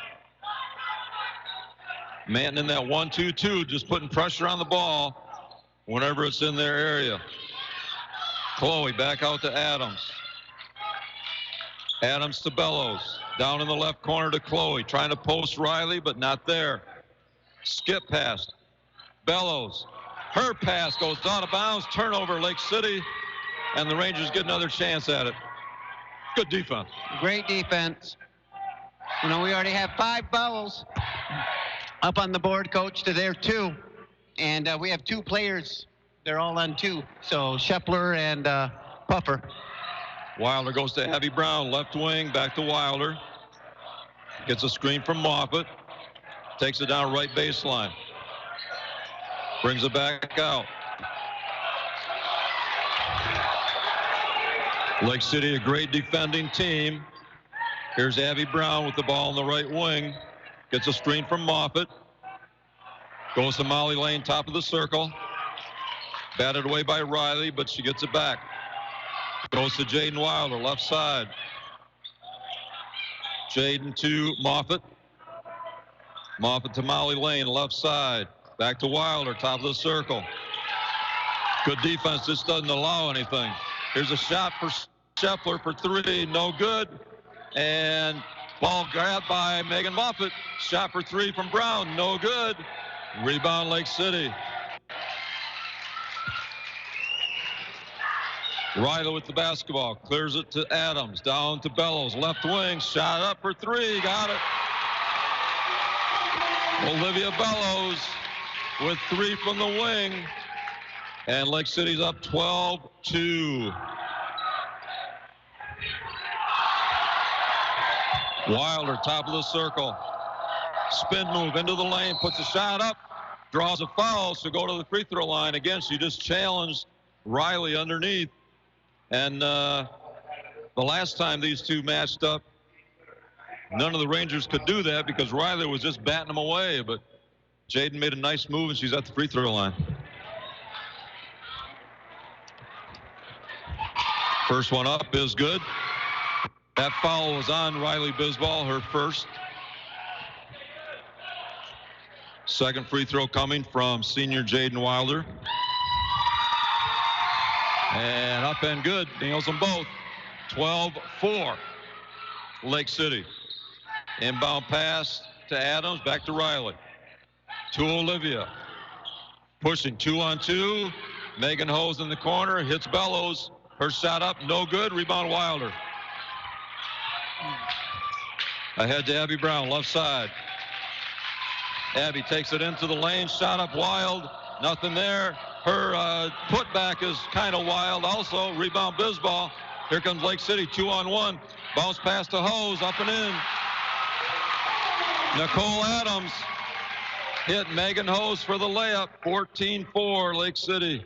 Manton in that 1-2-2, just putting pressure on the ball whenever it's in their area. Chloe back out to Adams. Adams to Bellows. Down in the left corner to Chloe, trying to post Riley, but not there. Skip pass. Bellows. Her pass goes out of bounds. Turnover, Lake City. And the Rangers get another chance at it. Good defense. Great defense. You know, we already have 5 fouls up on the board, Coach, to their 2. And we have 2 players. They're all on 2. So Shepler and Puffer. Wilder goes to Abby Brown, left wing, back to Wilder. Gets a screen from Moffitt. Takes it down right baseline. Brings it back out. Lake City, a great defending team. Here's Abby Brown with the ball on the right wing. Gets a screen from Moffitt. Goes to Molly Lane, top of the circle. Batted away by Riley, but she gets it back. Goes to Jaden Wilder, left side. Jaden to Moffitt. Moffitt to Molly Lane, left side. Back to Wilder, top of the circle. Good defense, just doesn't allow anything. Here's a shot for Scheffler for three, no good. And ball grabbed by Megan Moffitt. Shot for three from Brown, no good. Rebound Lake City. Riley with the basketball, clears it to Adams, down to Bellows, left wing, shot up for three, got it. Olivia Bellows with three from the wing, and Lake City's up 12-2. Wilder, top of the circle, spin move into the lane, puts a shot up, draws a foul, so go to the free throw line. Again, she just challenged Riley underneath. And the last time these two matched up, none of the Rangers could do that because Riley was just batting them away. But Jaden made a nice move, and she's at the free throw line. First one up is good. That foul was on Riley Bisbal, her first. Second free throw coming from senior Jaden Wilder. And up and good. Nails them both. 12-4. Lake City. Inbound pass to Adams. Back to Riley. To Olivia. Pushing 2-on-2. Megan Hose in the corner. Hits Bellows. Her shot up. No good. Rebound Wilder. Ahead to Abby Brown. Left side. Abby takes it into the lane. Shot up Wild. Nothing there. Her putback is kind of wild also. Rebound Bisbal. Here comes Lake City, 2-on-1. Bounce pass to Hose, up and in. Nicole Adams hit Megan Hose for the layup. 14-4 Lake City.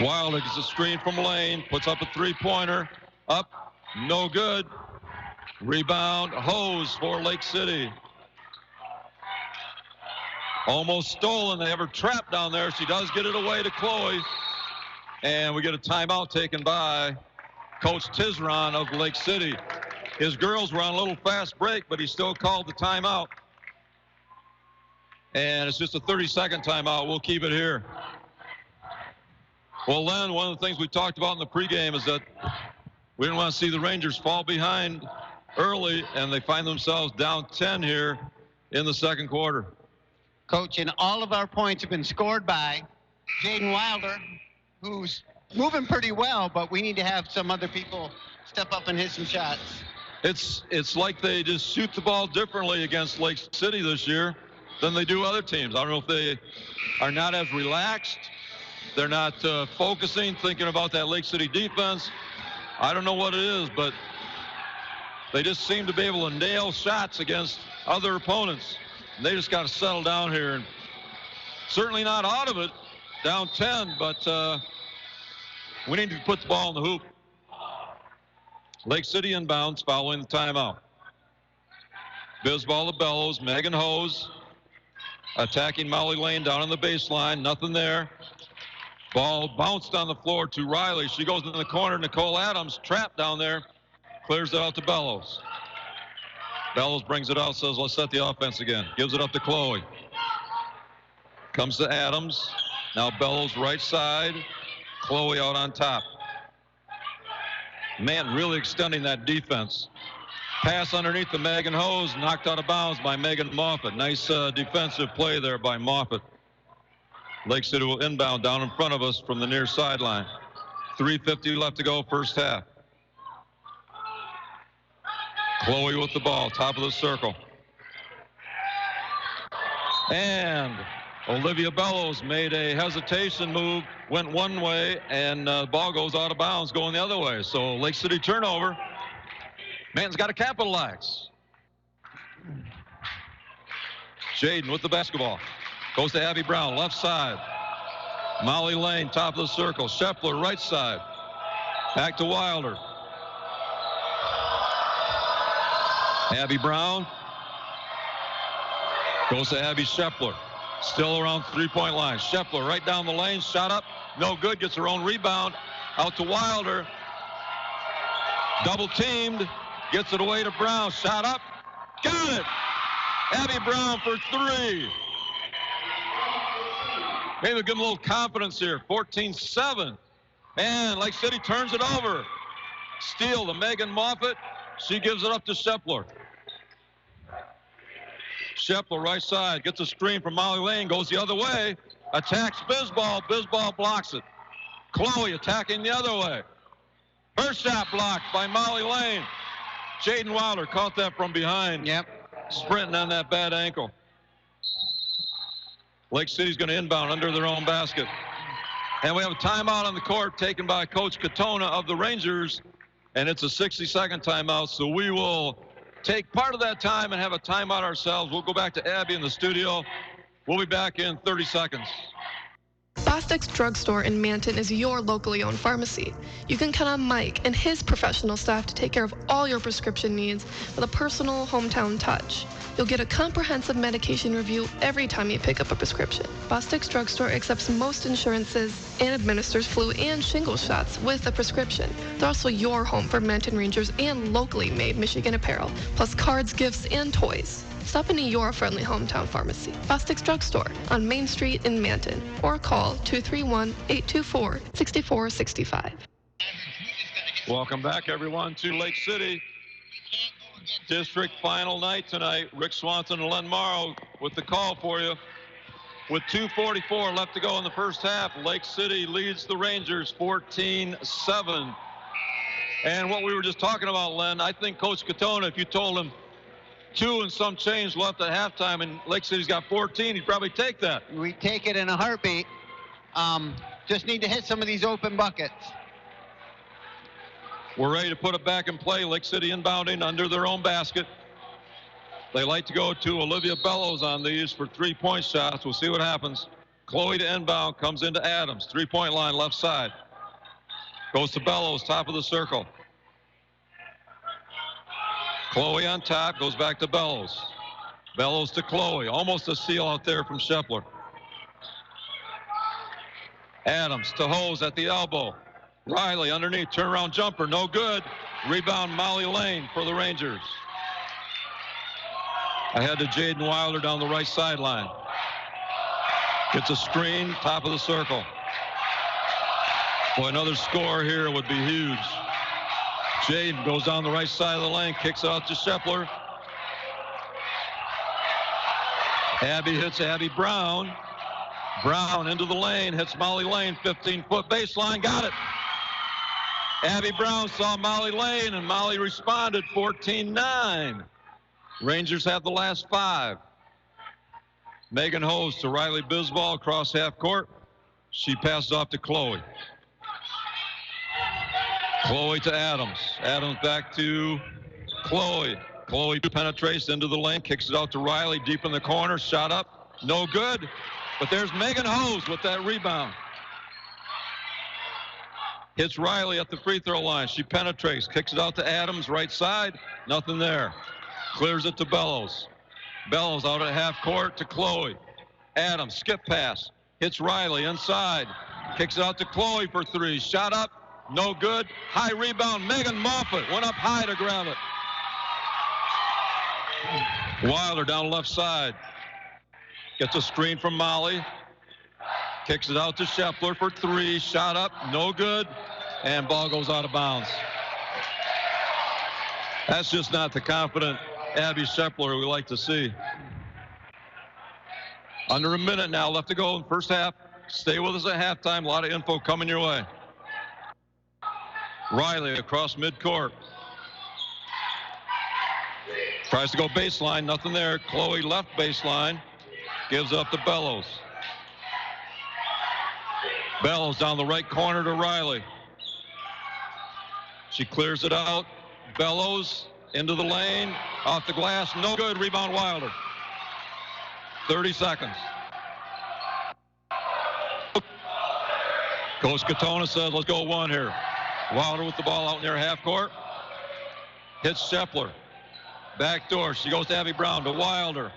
Wilder gets a screen from Lane, puts up a three-pointer. Up, no good. Rebound Hose for Lake City. Almost stolen. They have her trapped down there. She does get it away to Chloe. And we get a timeout taken by Coach Tizron of Lake City. His girls were on a little fast break, but he still called the timeout. And it's just a 30-second timeout. We'll keep it here. Well, Len, one of the things we talked about in the pregame is that we didn't want to see the Rangers fall behind early, and they find themselves down 10 here in the second quarter. Coach, and all of our points have been scored by Jaden Wilder, who's moving pretty well, but we need to have some other people step up and hit some shots. It's like they just shoot the ball differently against Lake City this year than they do other teams. I don't know if they are not as relaxed. They're not focusing, thinking about that Lake City defense. I don't know what it is, but they just seem to be able to nail shots against other opponents. And they just got to settle down here. And certainly not out of it, down 10, but we need to put the ball in the hoop. Lake City inbounds following the timeout. Bisbal to Bellows, Megan Hose attacking Molly Lane down on the baseline, nothing there. Ball bounced on the floor to Riley. She goes in the corner. Nicole Adams trapped down there, clears it out to Bellows. Bellows brings it out, says, let's set the offense again. Gives it up to Chloe. Comes to Adams. Now Bellows right side. Chloe out on top. Man, really extending that defense. Pass underneath the Megan Hose, knocked out of bounds by Megan Moffitt. Nice defensive play there by Moffitt. Lake City will inbound down in front of us from the near sideline. 3:50 left to go, first half. Chloe with the ball, top of the circle. And Olivia Bellows made a hesitation move, went one way, and the ball goes out of bounds going the other way. So Lake City turnover. Man's got to capitalize. Jaden with the basketball. Goes to Abby Brown, left side. Molly Lane, top of the circle. Scheffler, right side. Back to Wilder. Abby Brown. Goes to Abby Shepler. Still around three-point line. Shepler right down the lane. Shot up. No good. Gets her own rebound. Out to Wilder. Double teamed. Gets it away to Brown. Shot up. Got it. Abby Brown for three. Maybe give them a little confidence here. 14-7. And Lake City turns it over. Steal to Megan Moffitt. She gives it up to Shepler. Shepler right side. Gets a screen from Molly Lane. Goes the other way. Attacks Bisbal. Bisbal blocks it. Chloe attacking the other way. Her shot blocked by Molly Lane. Jaden Wilder caught that from behind. Yep. Sprinting on that bad ankle. Lake City's going to inbound under their own basket. And we have a timeout on the court taken by Coach Katona of the Rangers. And it's a 60-second timeout. So we will take part of that time and have a timeout ourselves. We'll go back to Abby in the studio. We'll be back in 30 seconds. Bostic's Drugstore in Manton is your locally owned pharmacy. You can count on Mike and his professional staff to take care of all your prescription needs with a personal hometown touch. You'll get a comprehensive medication review every time you pick up a prescription. Bostic's Drugstore accepts most insurances and administers flu and shingles shots with a prescription. They're also your home for Manton Rangers and locally made Michigan apparel, plus cards, gifts, and toys. Stop into your friendly hometown pharmacy, Bostic's Drugstore, on Main Street in Manton, or call 231-824-6465. Welcome back, everyone, to Lake City. District final night tonight. Rick Swanson and Len Morrow with the call for you. With 2:44 left to go in the first half, Lake City leads the Rangers 14-7. And what we were just talking about, Len, I think Coach Katona, if you told him 2 and some change left at halftime and Lake City's got 14, he'd probably take that. We take it in a heartbeat. Just need to hit some of these open buckets. We're ready to put it back in play. Lake City inbounding under their own basket. They like to go to Olivia Bellows on these for three-point shots. We'll see what happens. Chloe to inbound, comes into Adams. Three-point line, left side. Goes to Bellows, top of the circle. Chloe on top, goes back to Bellows. Bellows to Chloe. Almost a steal out there from Shepler. Adams to Hose at the elbow. Riley underneath, turnaround jumper, no good. Rebound Molly Lane for the Rangers. Ahead to Jaden Wilder down the right sideline. Gets a screen, top of the circle. Boy, another score here would be huge. Jaden goes down the right side of the lane, kicks it out to Shepler. Abby hits Abby Brown. Brown into the lane, hits Molly Lane, 15-foot baseline, got it. Abby Brown saw Molly Lane, and Molly responded, 14-9. Rangers have the last 5. Megan Hose to Riley Bisbal across half court. She passes off to Chloe. Chloe to Adams. Adams back to Chloe. Chloe penetrates into the lane, kicks it out to Riley deep in the corner. Shot up, no good. But there's Megan Hose with that rebound. Hits Riley at the free throw line. She penetrates, kicks it out to Adams, right side. Nothing there. Clears it to Bellows. Bellows out at half court to Chloe. Adams, skip pass. Hits Riley inside. Kicks it out to Chloe for 3. Shot up, no good. High rebound. Megan Moffitt went up high to grab it. Wilder down left side. Gets a screen from Molly. Kicks it out to Shepler for 3. Shot up, no good. And ball goes out of bounds. That's just not the confident Abby Shepler we like to see. Under a minute now left to go in the first half. Stay with us at halftime. A lot of info coming your way. Riley across midcourt. Tries to go baseline. Nothing there. Chloe left baseline. Gives up to Bellows. Bellows down the right corner to Riley. She clears it out. Bellows into the lane. Off the glass. No good. Rebound Wilder. 30 seconds. Coach Katona says, let's go 1 here. Wilder with the ball out near half court. Hits Shepler. Back door. She goes to Abby Brown to Wilder.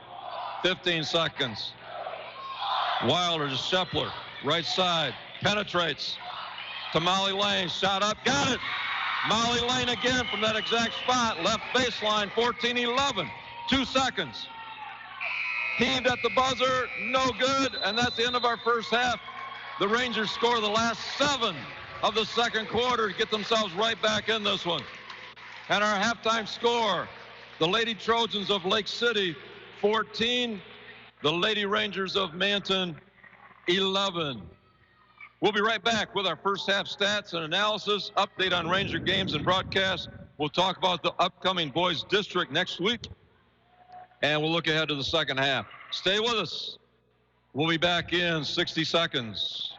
15 seconds. Wilder to Shepler, right side, penetrates to Molly Lane, shot up, got it. Molly Lane again from that exact spot, left baseline, 14-11, 2 seconds. Heaved at the buzzer, no good, and that's the end of our first half. The Rangers score the last 7 of the second quarter to get themselves right back in this one. And our halftime score, the Lady Trojans of Lake City, 14, the Lady Rangers of Manton, 11. We'll be right back with our first half stats and analysis, update on Ranger games and broadcasts. We'll talk about the upcoming boys district next week, and we'll look ahead to the second half. Stay with us. We'll be back in 60 seconds.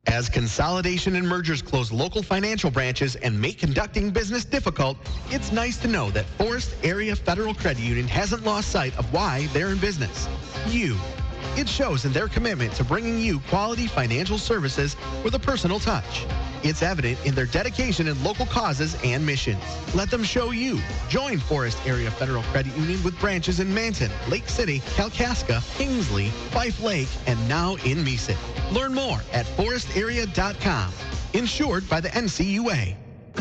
As consolidation and mergers close local financial branches and make conducting business difficult, it's nice to know that Forest Area Federal Credit Union hasn't lost sight of why they're in business. You. It shows in their commitment to bringing you quality financial services with a personal touch. It's evident in their dedication in local causes and missions. Let them show you. Join Forest Area Federal Credit Union with branches in Manton, Lake City, Kalkaska, Kingsley, Fife Lake, and now in Meeson. Learn more at forestarea.com. Insured by the NCUA.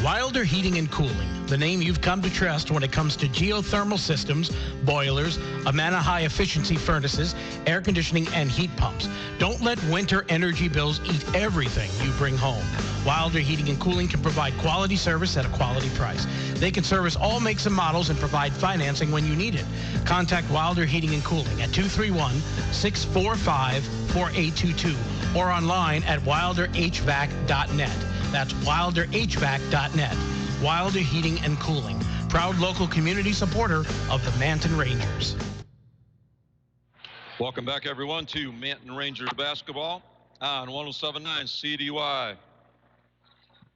Wilder Heating and Cooling, the name you've come to trust when it comes to geothermal systems, boilers, Amana high-efficiency furnaces, air conditioning, and heat pumps. Don't let winter energy bills eat everything you bring home. Wilder Heating and Cooling can provide quality service at a quality price. They can service all makes and models and provide financing when you need it. Contact Wilder Heating and Cooling at 231-645-4822 or online at wilderhvac.net. That's wilderhvac.net. Wilder Heating and Cooling, proud local community supporter of the Manton Rangers. Welcome back, everyone, to Manton Rangers basketball on 107.9 CDY.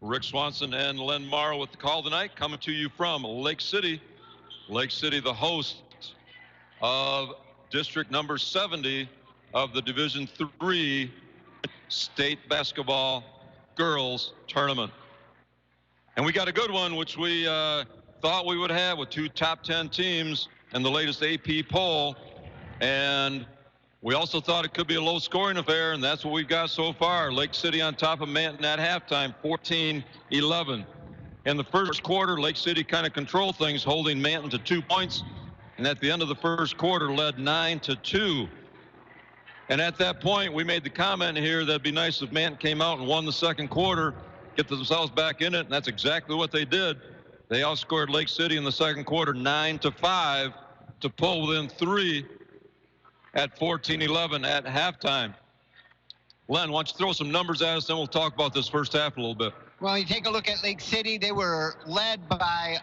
Rick Swanson and Len Morrow with the call tonight, coming to you from Lake City. Lake City, the host of District number 70 of the Division III State Basketball Girls Tournament. And we got a good one, which we thought we would have with 2 top 10 teams in the latest AP poll. And we also thought it could be a low-scoring affair, and that's what we've got so far. Lake City on top of Manton at halftime, 14-11. In the first quarter, Lake City kind of controlled things, holding Manton to 2 points. And at the end of the first quarter, led 9-2. And at that point, we made the comment here that it'd be nice if Manton came out and won the second quarter, get themselves back in it, and that's exactly what they did. They outscored Lake City in the second quarter 9-5 to pull within 3 at 14-11 at halftime. Len, why don't you throw some numbers at us, then we'll talk about this first half a little bit. Well, you take a look at Lake City. They were led by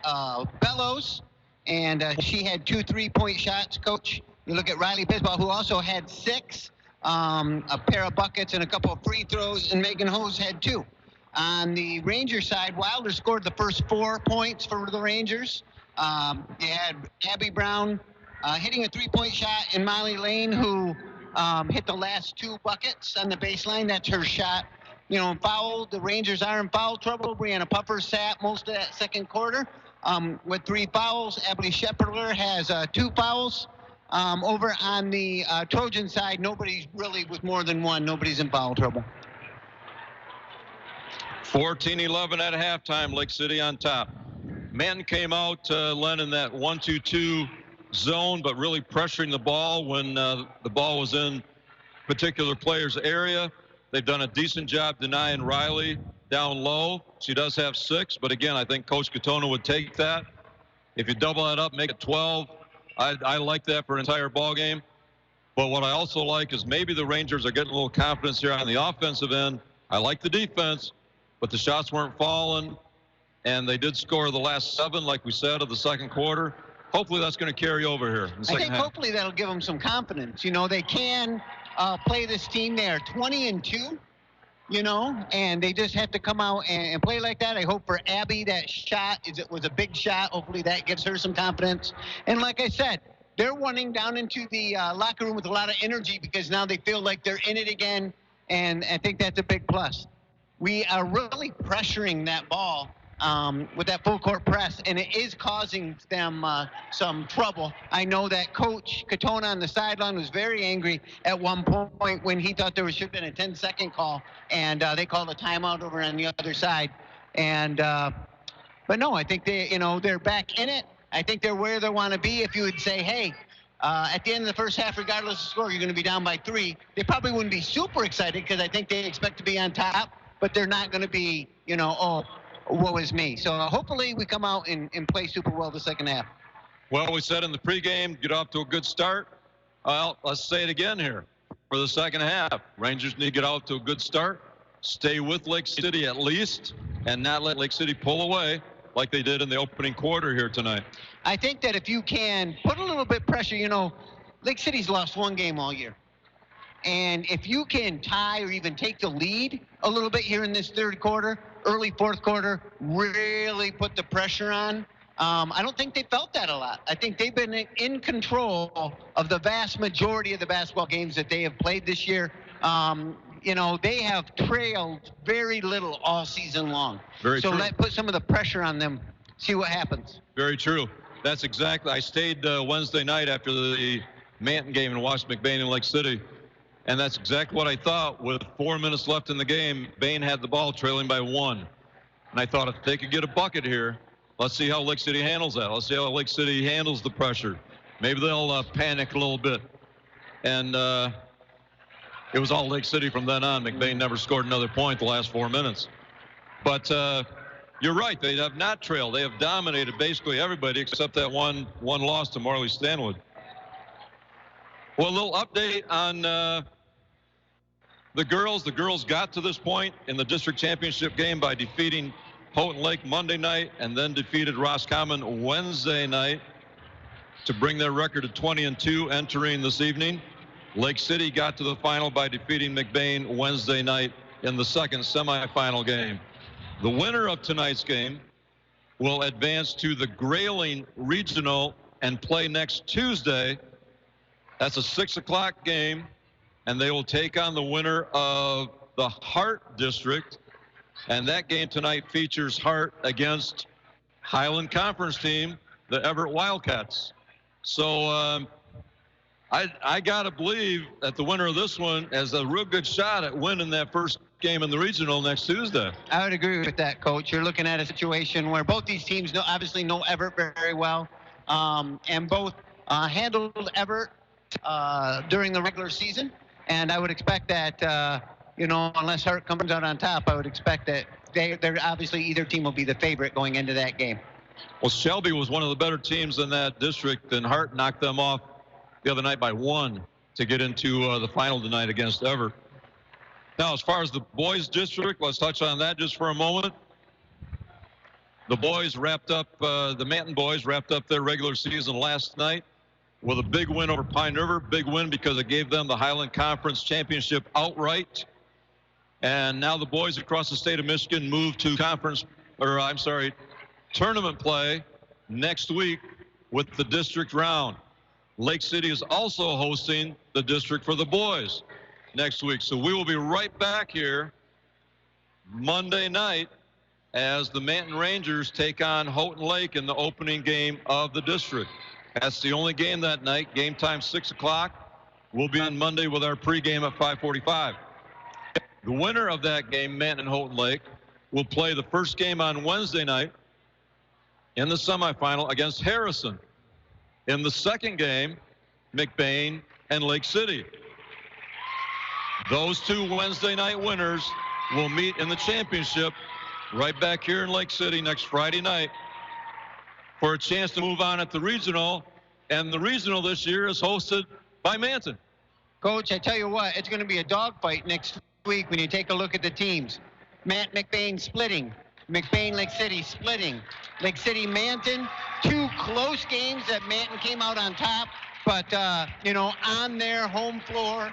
Bellows, and she had 2 3-point shots, Coach. You look at Riley Bisbal, who also had 6. A pair of buckets and a couple of free throws, and Megan Hose had 2. On the Ranger side, Wilder scored the first 4 points for the Rangers. You had Abby Brown hitting a 3-point shot, and Molly Lane, who hit the last 2 buckets on the baseline. That's her shot. You know, foul. The Rangers are in foul trouble. Brianna Puffer sat most of that second quarter with 3 fouls. Emily Shepler has 2 fouls. Over on the Trojan side, nobody's really with more than 1. Nobody's in foul trouble. 14-11 at halftime, Lake City on top. Manton came out, Len, in that 1-2-2 zone, but really pressuring the ball when the ball was in particular player's area. They've done a decent job denying Riley down low. She does have 6, but again, I think Coach Katona would take that. If you double that up, make it 12. I like that for an entire ball game. But what I also like is maybe the Rangers are getting a little confidence here on the offensive end. I like the defense, but the shots weren't falling, and they did score the last 7, like we said, of the second quarter. Hopefully that's going to carry over here in the second half. Hopefully that'll give them some confidence. You know, they can play this team. They are 20-2, you know, and they just have to come out and play like that. I hope for Abby that shot was a big shot. Hopefully that gives her some confidence. And like I said, they're running down into the locker room with a lot of energy because now they feel like they're in it again, and I think that's a big plus. We are really pressuring that ball with that full court press, and it is causing them some trouble. I know that Coach Katona on the sideline was very angry at one point when he thought there should have been a 10-second call, and they called a timeout over on the other side. And but no, I think they're back in it. I think they're where they want to be. If you would say, hey, at the end of the first half, regardless of score, you're going to be down by 3, they probably wouldn't be super excited because I think they expect to be on top, but they're not going to be, oh, woe is me. So hopefully we come out and play super well the second half. Well, we said in the pregame, get off to a good start. Well, let's say it again here for the second half. Rangers need to get out to a good start, stay with Lake City at least, and not let Lake City pull away like they did in the opening quarter here tonight. I think that if you can put a little bit pressure, Lake City's lost one game all year. And if you can tie or even take the lead a little bit here in this third quarter, early fourth quarter, really put the pressure on, I don't think they felt that a lot. I think they've been in control of the vast majority of the basketball games that they have played this year. They have trailed very little all season long. Very true. So let's put some of the pressure on them, see what happens. Very true. That's exactly. I stayed Wednesday night after the Manton game and watched McBain and Lake City. And that's exactly what I thought. With 4 minutes left in the game, Bain had the ball trailing by 1. And I thought if they could get a bucket here, let's see how Lake City handles that. Let's see how Lake City handles the pressure. Maybe they'll panic a little bit. And it was all Lake City from then on. McBain never scored another point the last 4 minutes. But you're right. They have not trailed. They have dominated basically everybody except that one loss to Marley Stanwood. Well, a little update on the girls. The girls got to this point in the district championship game by defeating Houghton Lake Monday night and then defeated Roscommon Wednesday night to bring their record to 20-2 entering this evening. Lake City got to the final by defeating McBain Wednesday night in the second semifinal game. The winner of tonight's game will advance to the Grayling Regional and play next Tuesday. That's a 6 o'clock game, and they will take on the winner of the Hart District. And that game tonight features Hart against Highland Conference team, the Everett Wildcats. So I got to believe that the winner of this one has a real good shot at winning that first game in the regional next Tuesday. I would agree with that, Coach. You're looking at a situation where both these teams obviously know Everett very well, and both handled Everett during the regular season. And I would expect that, unless Hart comes out on top, I would expect that they're obviously either team will be the favorite going into that game. Well, Shelby was one of the better teams in that district, and Hart knocked them off the other night by 1 to get into the final tonight against Everett. Now, as far as the boys district, let's touch on that just for a moment. The boys wrapped up, the Manton boys wrapped up their regular season last night with a big win over Pine River. Big win because it gave them the Highland Conference Championship outright. And now the boys across the state of Michigan move to tournament play next week with the district round. Lake City is also hosting the district for the boys next week. So we will be right back here Monday night as the Manton Rangers take on Houghton Lake in the opening game of the district. That's the only game that night. Game time 6 o'clock. We'll be on Monday with our pregame at 5:45. The winner of that game, Manton and Houghton Lake, will play the first game on Wednesday night in the semifinal against Harrison. In the second game, McBain and Lake City. Those two Wednesday night winners will meet in the championship right back here in Lake City next Friday night for a chance to move on at the regional. And the regional this year is hosted by Manton. Coach, I tell you what, it's going to be a dogfight next week when you take a look at the teams. McBain splitting. McBain, Lake City splitting. Lake City, Manton, 2 close games that Manton came out on top. But, on their home floor,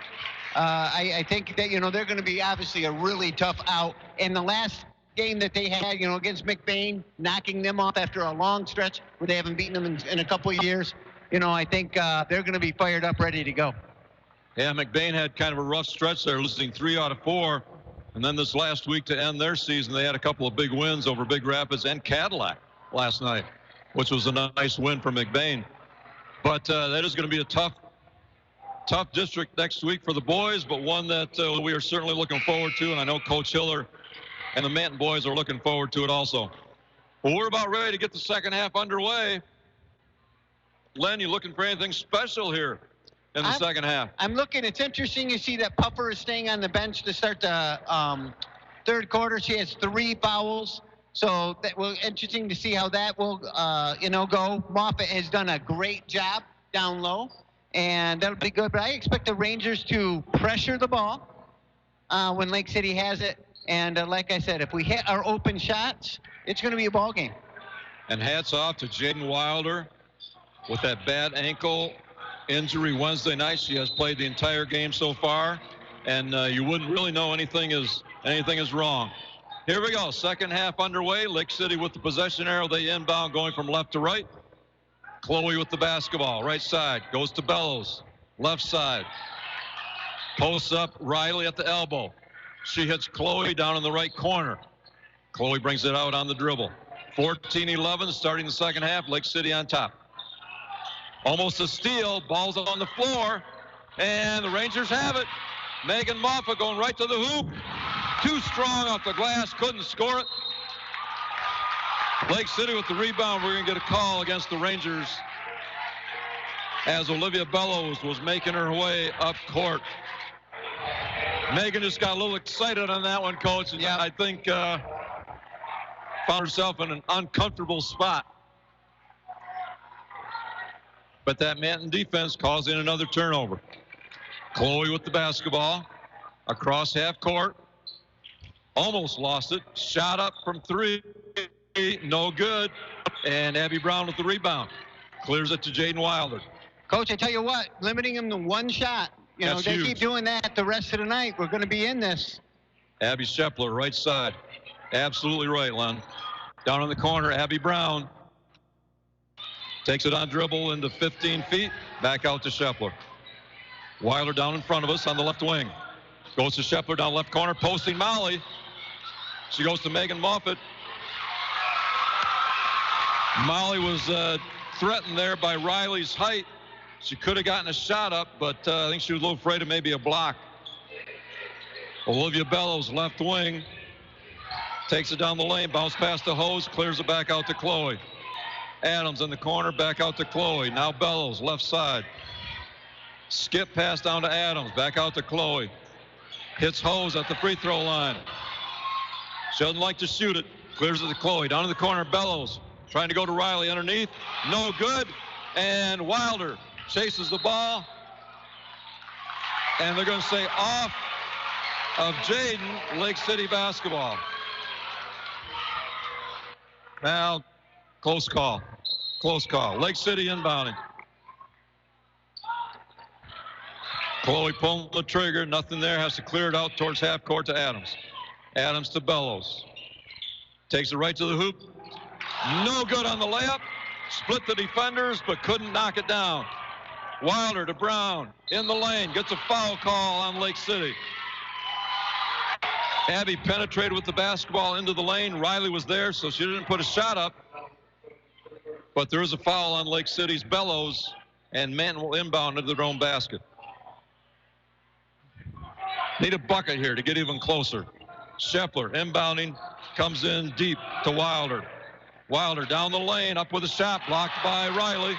I think that, they're going to be obviously a really tough out. And the last game that they had, against McBain, knocking them off after a long stretch where they haven't beaten them in a couple of years, I think they're going to be fired up, ready to go. Yeah, McBain had kind of a rough stretch there, losing 3 out of 4. And then this last week to end their season, they had a couple of big wins over Big Rapids and Cadillac last night, which was a nice win for McBain. But that is going to be a tough district next week for the boys, but one that we are certainly looking forward to. And I know Coach Hiller and the Manton boys are looking forward to it also. Well, we're about ready to get the second half underway. Len, you looking for anything special here in the second half? I'm looking. It's interesting to see that Puffer is staying on the bench to start the third quarter. She has 3 fouls. So that will interesting to see how that will, go. Moffitt has done a great job down low, and that'll be good. But I expect the Rangers to pressure the ball when Lake City has it. And like I said, if we hit our open shots, it's going to be a ball game. And hats off to Jaden Wilder with that bad ankle injury Wednesday night. She has played the entire game so far, and you wouldn't really know anything is wrong. Here we go. Second half underway. Lake City with the possession arrow. They inbound going from left to right. Chloe with the basketball. Right side. Goes to Bellows. Left side. Posts up Riley at the elbow. She hits Chloe down in the right corner. Chloe brings it out on the dribble. 14-11 starting the second half. Lake City on top. Almost a steal. Ball's on the floor. And the Rangers have it. Megan Moffitt going right to the hoop. Too strong off the glass. Couldn't score it. Lake City with the rebound. We're going to get a call against the Rangers as Olivia Bellows was making her way up court. Megan just got a little excited on that one, Coach. And I think found herself in an uncomfortable spot. But that Manton defense calls in another turnover. Chloe with the basketball across half court. Almost lost it. Shot up from 3. No good. And Abby Brown with the rebound. Clears it to Jaden Wilder. Coach, I tell you what, limiting them to 1 shot. That's they huge. keep doing that the rest of the night. We're going to be in this. Abby Shepler, right side. Absolutely right, Len. Down in the corner, Abby Brown. Takes it on dribble into 15 feet. Back out to Shepler. Wilder down in front of us on the left wing. Goes to Shepler down left corner, posting Molly. She goes to Megan Moffitt. Molly was threatened there by Riley's height. She could have gotten a shot up, but I think she was a little afraid of maybe a block. Olivia Bellows, left wing. Takes it down the lane, bounce past the hose, clears it back out to Chloe. Adams in the corner, back out to Chloe. Now Bellows, left side. Skip pass down to Adams, back out to Chloe. Hits hose at the free throw line. She doesn't like to shoot it. Clears it to Chloe. Down in the corner, Bellows. Trying to go to Riley underneath. No good. And Wilder chases the ball. And they're going to say off of Jaden, Lake City basketball. Now, close call. Close call. Lake City inbounding. Chloe pulling the trigger. Nothing there. Has to clear it out towards half court to Adams. Adams to Bellows. Takes it right to the hoop. No good on the layup. Split the defenders, but couldn't knock it down. Wilder to Brown in the lane. Gets a foul call on Lake City. Abby penetrated with the basketball into the lane. Riley was there, so she didn't put a shot up. But there is a foul on Lake City's Bellows, and Manton will inbound into their own basket. Need a bucket here to get even closer. Shepler inbounding, comes in deep to Wilder. Wilder down the lane, up with a shot, blocked by Riley.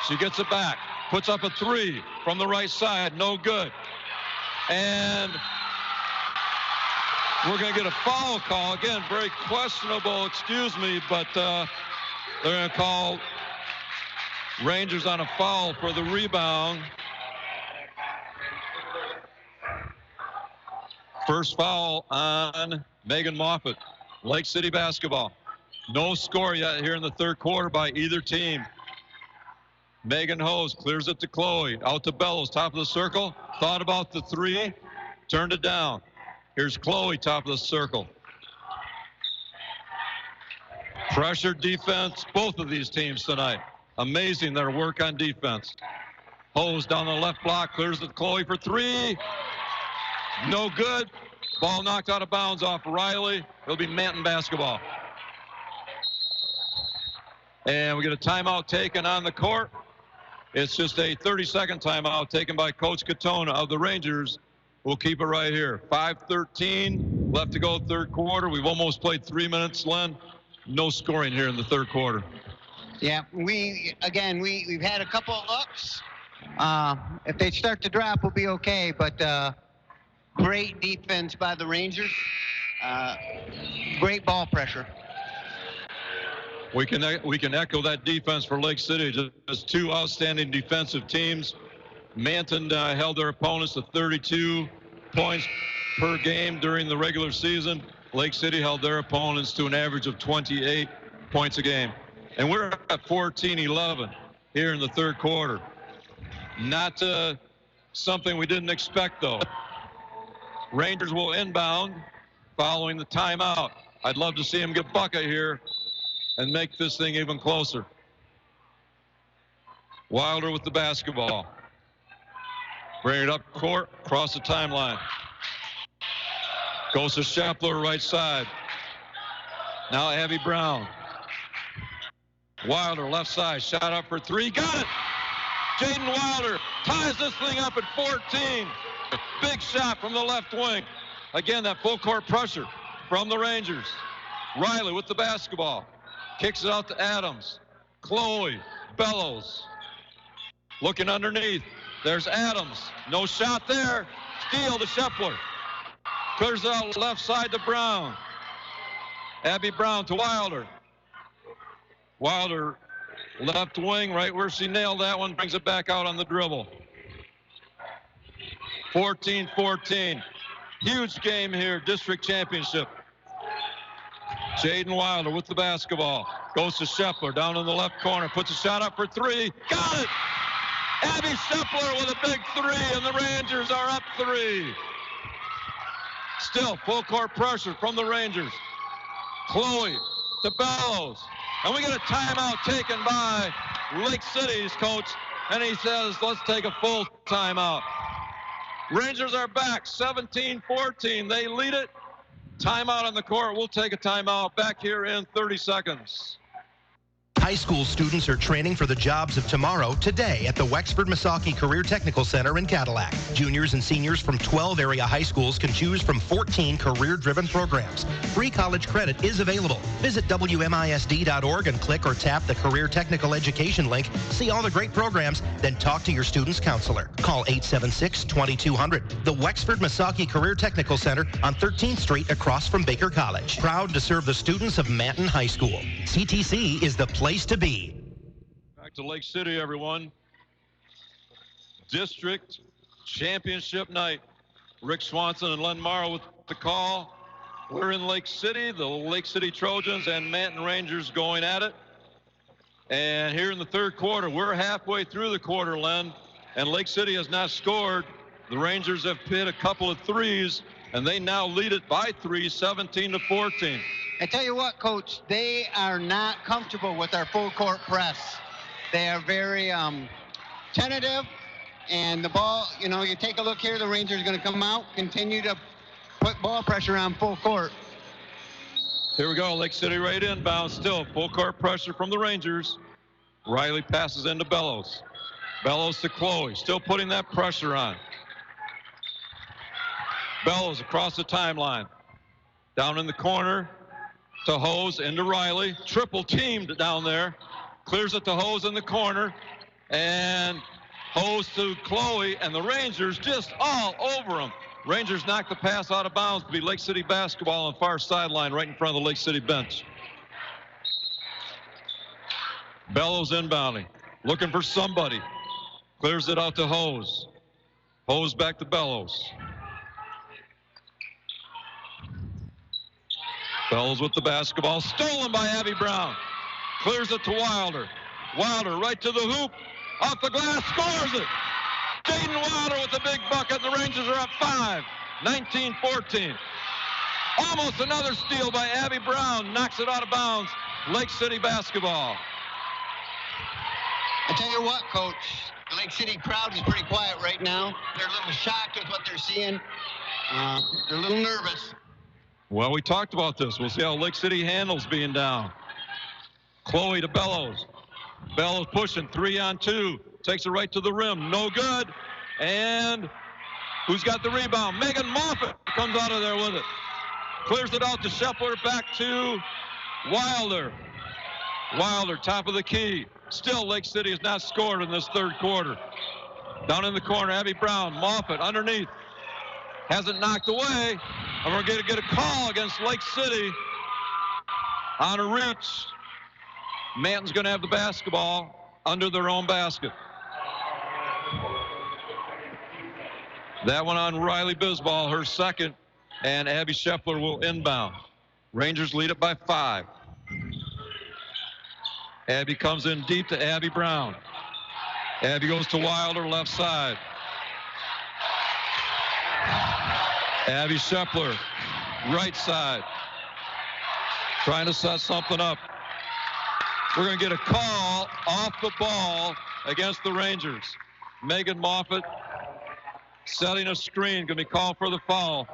She gets it back, puts up a 3 from the right side, no good. And we're going to get a foul call. Again, very questionable, excuse me, but they're going to call Rangers on a foul for the rebound. First foul on Megan Moffitt. Lake City basketball. No score yet here in the third quarter by either team. Megan Hose clears it to Chloe. Out to Bellows, top of the circle. Thought about the 3, turned it down. Here's Chloe, top of the circle. Pressure defense, both of these teams tonight. Amazing their work on defense. Hose down the left block, clears it to Chloe for 3. No good. Ball knocked out of bounds off Riley. It'll be Manton basketball. And we get a timeout taken on the court. It's just a 30-second timeout taken by Coach Katona of the Rangers. We'll keep it right here. 5:13 left to go third quarter. We've almost played 3 minutes, Len. No scoring here in the third quarter. Yeah, we've had a couple of looks. If they start to drop, we'll be okay. But great defense by the Rangers. Great ball pressure. We can echo that defense for Lake City. Just two outstanding defensive teams. Manton held their opponents to 32 points per game during the regular season. Lake City held their opponents to an average of 28 points a game. And we're at 14-11 here in the third quarter. Not something we didn't expect, though. Rangers will inbound following the timeout. I'd love to see him get bucket here and make this thing even closer. Wilder with the basketball. Bring it up court, across the timeline. Goes to Shepler, right side. Now Abby Brown. Wilder, left side, shot up for three, got it! Jaden Wilder ties this thing up at 14. Big shot from the left wing. Again, that full court pressure from the Rangers. Riley with the basketball. Kicks it out to Adams. Chloe, Bellows. Looking underneath. There's Adams. No shot there. Steal to Shepler. Clears it out left side to Brown. Abby Brown to Wilder. Wilder left wing, right where she nailed that one, brings it back out on the dribble. 14-14. Huge game here, district championship. Jaden Wilder with the basketball. Goes to Shepler down in the left corner. Puts a shot up for three. Got it! Abby Shepler with a big three, and the Rangers are up three. Still full court pressure from the Rangers. Chloe to Bellows. And we get a timeout taken by Lake City's coach, and he says, let's take a full timeout. Rangers are back, 17-14. They lead it. Timeout on the court. We'll take a timeout back here in 30 seconds. High school students are training for the jobs of tomorrow today at the Wexford-Misaki Career Technical Center in Cadillac. Juniors and seniors from 12 area high schools can choose from 14 career-driven programs. Free college credit is available. Visit WMISD.org and click or tap the Career Technical Education link. See all the great programs, then talk to your student's counselor. Call 876-2200. The Wexford-Misaki Career Technical Center on 13th Street across from Baker College. Proud to serve the students of Manton High School. CTC is the place to be. Back to Lake City, everyone. District championship night. Rick Swanson and Len Morrow with the call. We're in Lake City, the Lake City Trojans and Manton Rangers going at it. And here in the third quarter, we're halfway through the quarter, Len, and Lake City has not scored. The Rangers have hit a couple of threes, and they now lead it by three, 17-14. I tell you what, Coach, they are not comfortable with our full court press. They are very tentative, and the ball, you take a look here, the Rangers are going to come out, continue to put ball pressure on full court. Here we go, Lake City right inbound, still full court pressure from the Rangers. Riley passes into Bellows. Bellows to Chloe, still putting that pressure on. Bellows across the timeline. Down in the corner. To Hose, into Riley. Triple teamed down there. Clears it to Hose in the corner. And Hose to Chloe. And the Rangers just all over them. Rangers knock the pass out of bounds to be Lake City basketball on the far sideline right in front of the Lake City bench. Bellows inbounding. Looking for somebody. Clears it out to Hose. Hose back to Bellows. Bellows with the basketball, stolen by Abby Brown. Clears it to Wilder. Wilder right to the hoop, off the glass, scores it. Jaden Wilder with the big bucket, and the Rangers are up 5, 19-14. Almost another steal by Abby Brown, knocks it out of bounds. Lake City basketball. I tell you what, Coach, the Lake City crowd is pretty quiet right now. They're a little shocked with what they're seeing. They're a little nervous. Well, we talked about this. We'll see how Lake City handles being down. Chloe to Bellows. Bellows pushing 3-on-2. Takes it right to the rim. No good. And who's got the rebound? Megan Moffitt comes out of there with it. Clears it out to Scheffler. Back to Wilder. Wilder, top of the key. Still, Lake City has not scored in this third quarter. Down in the corner, Abby Brown. Moffitt underneath. Hasn't knocked away. And we're going to get a call against Lake City on a reach. Manton's going to have the basketball under their own basket. That one on Riley Bisbal, her second, and Abby Scheffler will inbound. Rangers lead it by 5. Abby comes in deep to Abby Brown. Abby goes to Wilder, left side. Abby Scheffler, right side. Trying to set something up. We're going to get a call off the ball against the Rangers. Megan Moffitt setting a screen, going to be called for the foul.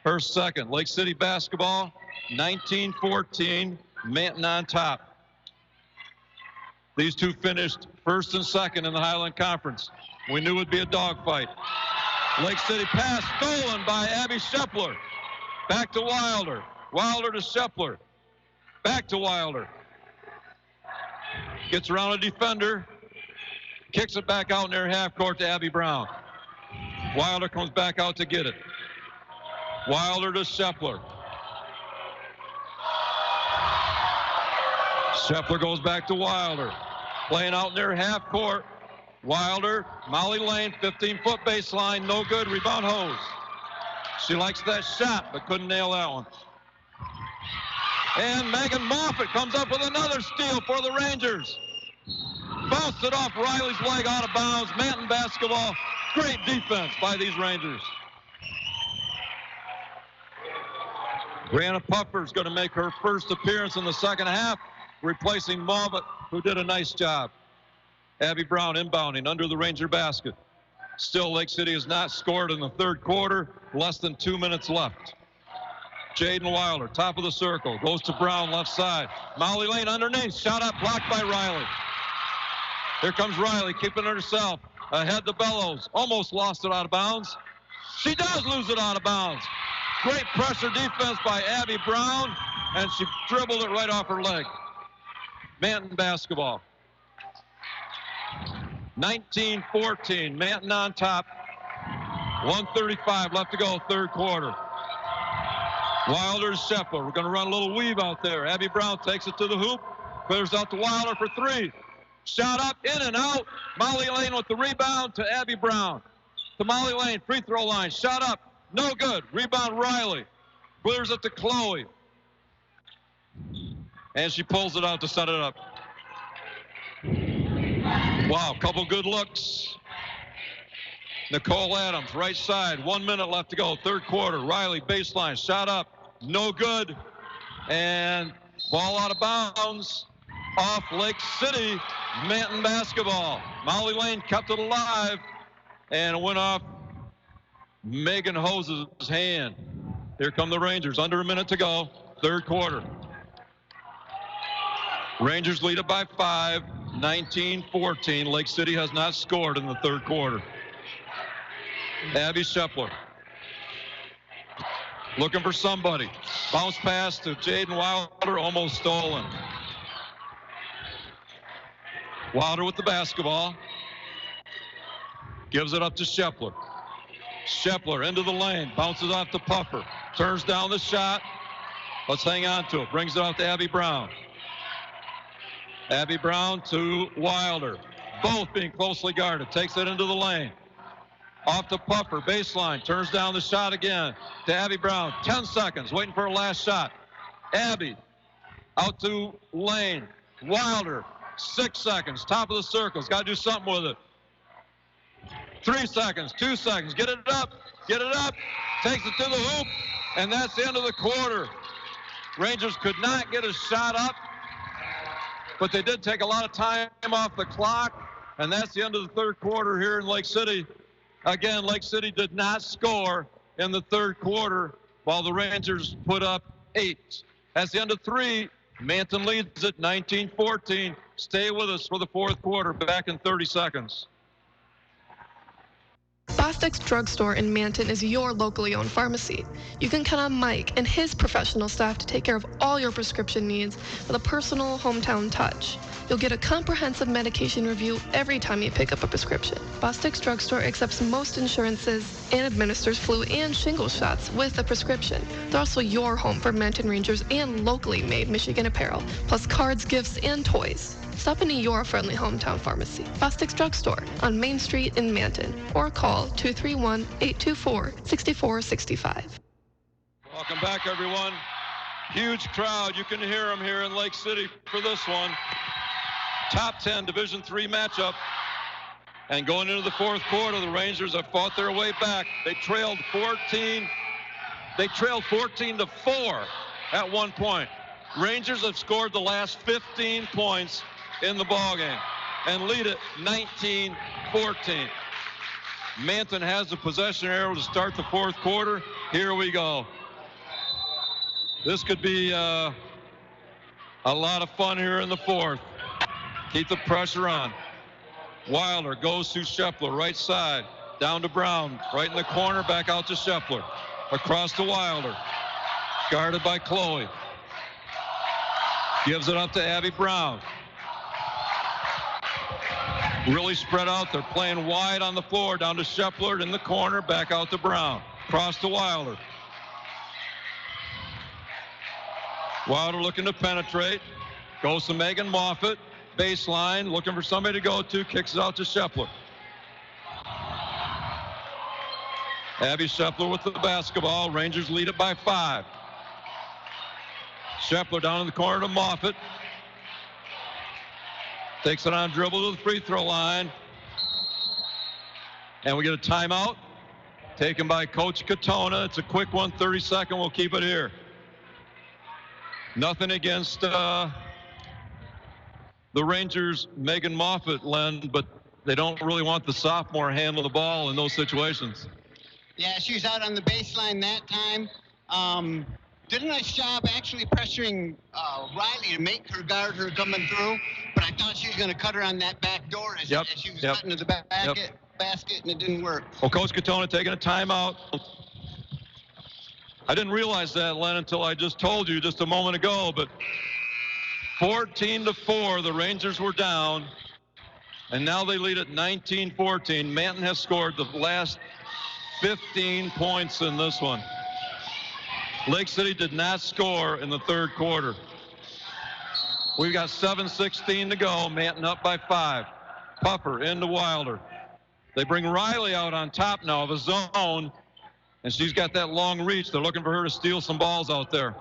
Her second. Lake City basketball, 19-14, Manton on top. These two finished first and second in the Highland Conference. We knew it would be a dogfight. Lake City pass stolen by Abby Scheffler. Back to Wilder. Wilder to Scheffler. Back to Wilder. Gets around a defender. Kicks it back out in their half court to Abby Brown. Wilder comes back out to get it. Wilder to Scheffler. Scheffler goes back to Wilder. Playing out in their half court. Wilder, Molly Lane, 15-foot baseline, no good, rebound Hose. She likes that shot, but couldn't nail that one. And Megan Moffitt comes up with another steal for the Rangers. Bounced it off Riley's leg out of bounds. Manton basketball. Great defense by these Rangers. Brianna Puffer's going to make her first appearance in the second half, replacing Moffitt, who did a nice job. Abby Brown inbounding under the Ranger basket. Still, Lake City has not scored in the third quarter. Less than 2 minutes left. Jaden Wilder, top of the circle, goes to Brown, left side. Molly Lane underneath, shot up, blocked by Riley. Here comes Riley, keeping it herself. Ahead to Bellows, almost lost it out of bounds. She does lose it out of bounds. Great pressure defense by Abby Brown, and she dribbled it right off her leg. Manton basketball. 19-14, Manton on top. 1:35 left to go, third quarter. Wilder to Scheffler. We're going to run a little weave out there. Abby Brown takes it to the hoop. Clears out to Wilder for 3. Shot up, in and out. Molly Lane with the rebound to Abby Brown. To Molly Lane, free throw line. Shot up, no good. Rebound Riley. Clears it to Chloe. And she pulls it out to set it up. Wow, couple good looks. Nicole Adams, right side. 1 minute left to go, third quarter. Riley, baseline, shot up, no good. And ball out of bounds off Lake City. Manton basketball. Molly Lane kept it alive, and it went off Megan Hose's hand. Here come the Rangers, under a minute to go, third quarter. Rangers lead it by 5, 19-14. Lake City has not scored in the third quarter. Abby Scheffler looking for somebody. Bounce pass to Jaden Wilder, almost stolen. Wilder with the basketball. Gives it up to Scheffler. Scheffler into the lane, bounces off to Puffer. Turns down the shot. Let's hang on to it. Brings it out to Abby Brown. Abby Brown to Wilder. Both being closely guarded. Takes it into the lane. Off to Puffer, baseline, turns down the shot again to Abby Brown. 10 seconds, waiting for her last shot. Abby, out to Lane. Wilder, 6 seconds, top of the circles, got to do something with it. 3 seconds, 2 seconds, get it up, takes it to the hoop, and that's the end of the quarter. Rangers could not get a shot up, but they did take a lot of time off the clock, and that's the end of the third quarter here in Lake City. Again, Lake City did not score in the third quarter while the Rangers put up 8. That's the end of 3. Manton leads at 19-14. Stay with us for the fourth quarter. Back in 30 seconds. Bostic's Drugstore in Manton is your locally owned pharmacy. You can count on Mike and his professional staff to take care of all your prescription needs with a personal hometown touch. You'll get a comprehensive medication review every time you pick up a prescription. Bostic's Drugstore accepts most insurances and administers flu and shingles shots with a prescription. They're also your home for Manton Rangers and locally made Michigan apparel, plus cards, gifts, and toys. Stop into your friendly hometown pharmacy, Bostic's Drugstore, on Main Street in Manton, or call 231-824-6465. Welcome back, everyone. Huge crowd. You can hear them here in Lake City for this one. Top 10 Division III matchup. And going into the fourth quarter, the Rangers have fought their way back. They trailed 14 to 4 at one point. Rangers have scored the last 15 points in the ballgame and lead it 19-14. Manton has the possession arrow to start the fourth quarter. Here we go. This could be a lot of fun here in the fourth. Keep the pressure on. Wilder goes to Scheffler, right side, down to Brown, right in the corner, back out to Scheffler. Across to Wilder, guarded by Chloe. Gives it up to Abby Brown. Really spread out. They're playing wide on the floor, down to Scheffler in the corner, back out to Brown. Cross to Wilder. Wilder looking to penetrate. Goes to Megan Moffitt. Baseline, looking for somebody to go to. Kicks it out to Scheffler. Abby Scheffler with the basketball. Rangers lead it by 5. Scheffler down in the corner to Moffitt. Takes it on dribble to the free throw line. And we get a timeout taken by Coach Katona. It's a quick one, 30-second. We'll keep it here. Nothing against the Rangers' Megan Moffitt, Len, but they don't really want the sophomore handle the ball in those situations. Yeah, she was out on the baseline that time. Did a nice job actually pressuring Riley to make her guard her coming through, but I thought she was going to cut her on that back door as she was cutting to the basket, and it didn't work. Well, Coach Katona taking a timeout. I didn't realize that, Len, until I just told you just a moment ago, but 14 to 4, the Rangers were down, and now they lead at 19-14. Manton has scored the last 15 points in this one. Lake City did not score in the third quarter. We've got 7:16 to go. Manton up by 5. Puffer into Wilder. They bring Riley out on top now of a zone, and she's got that long reach. They're looking for her to steal some balls out there.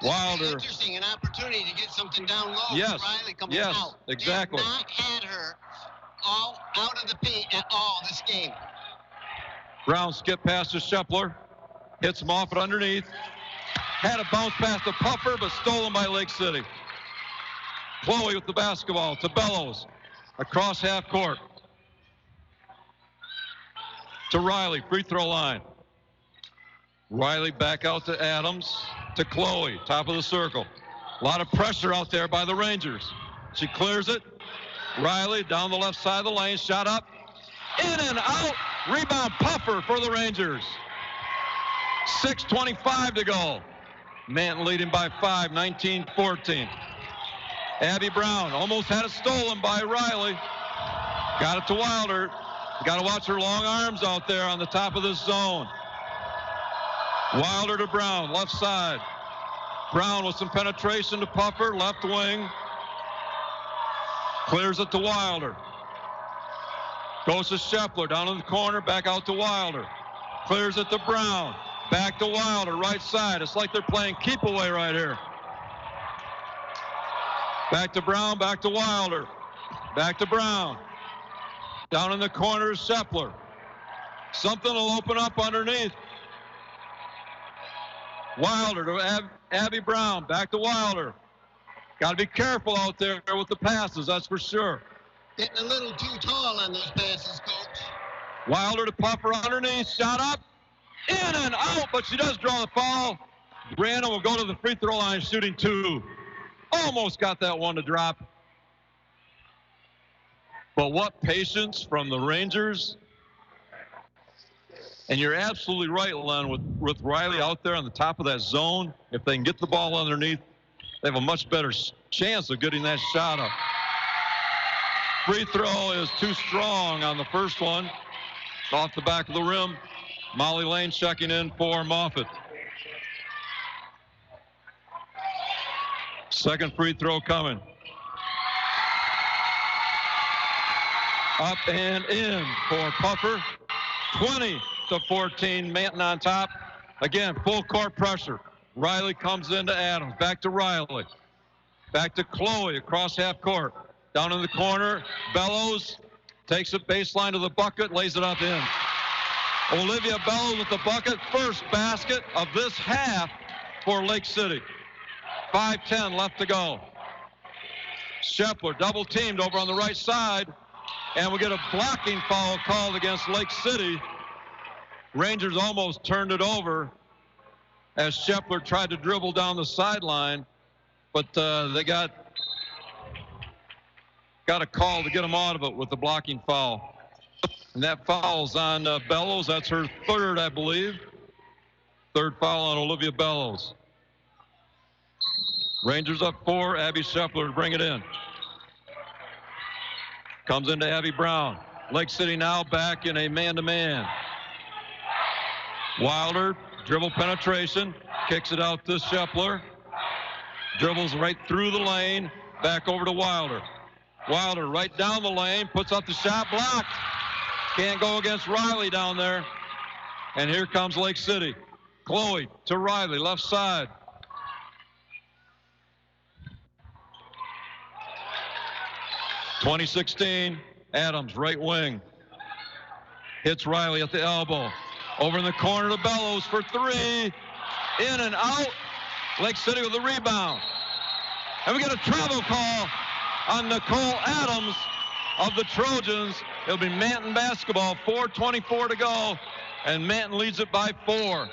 Wilder. Interesting, an opportunity to get something down low. Yes, Riley coming yes, out. exactly. They have not had her all out of the paint at all this game. Brown skip past to Scheffler. Hits Moffitt underneath. Had a bounce pass to Puffer, but stolen by Lake City. Chloe with the basketball to Bellows. Across half court. To Riley, free throw line. Riley back out to Adams. To Chloe, top of the circle. A lot of pressure out there by the Rangers. She clears it. Riley down the left side of the lane. Shot up. In and out. Rebound Puffer for the Rangers. 6:25 to go. Manton leading by 5, 19-14. Abby Brown almost had it stolen by Riley. Got it to Wilder. Got to watch her long arms out there on the top of this zone. Wilder to Brown, left side. Brown with some penetration to Puffer, left wing. Clears it to Wilder. Goes to Scheffler, down in the corner, back out to Wilder. Clears it to Brown. Back to Wilder, right side. It's like they're playing keep away right here. Back to Brown, back to Wilder. Back to Brown. Down in the corner is Scheffler. Something will open up underneath. Wilder to Abby Brown. Back to Wilder. Got to be careful out there with the passes, that's for sure. Getting a little too tall on those passes, Coach. Wilder to Puffer underneath, shot up, in and out, but she does draw the foul. Brianna will go to the free throw line shooting 2. Almost got that one to drop. But what patience from the Rangers. And you're absolutely right, Len, with Riley out there on the top of that zone. If they can get the ball underneath, they have a much better chance of getting that shot up. Free throw is too strong on the first one. Off the back of the rim. Molly Lane checking in for Moffitt. Second free throw coming. Up and in for Puffer. 20-14, Manton on top. Again, full court pressure. Riley comes into Adams. Back to Riley. Back to Chloe across half court. Down in the corner, Bellows takes it baseline to the bucket, lays it out to in. Olivia Bellows with the bucket. First basket of this half for Lake City. 5:10 left to go. Shepler double teamed over on the right side. And we get a blocking foul called against Lake City. Rangers almost turned it over as Shepler tried to dribble down the sideline. But they got a call to get him out of it with the blocking foul. And that foul's on Bellows. That's her third, I believe. Third foul on Olivia Bellows. Rangers up 4. Abby Shepler to bring it in. Comes into Abby Brown. Lake City now back in a man-to-man. Wilder, dribble penetration, kicks it out to Shepler. Dribbles right through the lane, back over to Wilder. Wilder right down the lane, puts up the shot, blocked. Can't go against Riley down there. And here comes Lake City. Chloe to Riley, left side. (2016) Adams, right wing. Hits Riley at the elbow. Over in the corner to Bellows for 3. In and out. Lake City with the rebound. And we get a travel call on Nicole Adams of the Trojans. It'll be Manton basketball. 4:24 to go. And Manton leads it by 4.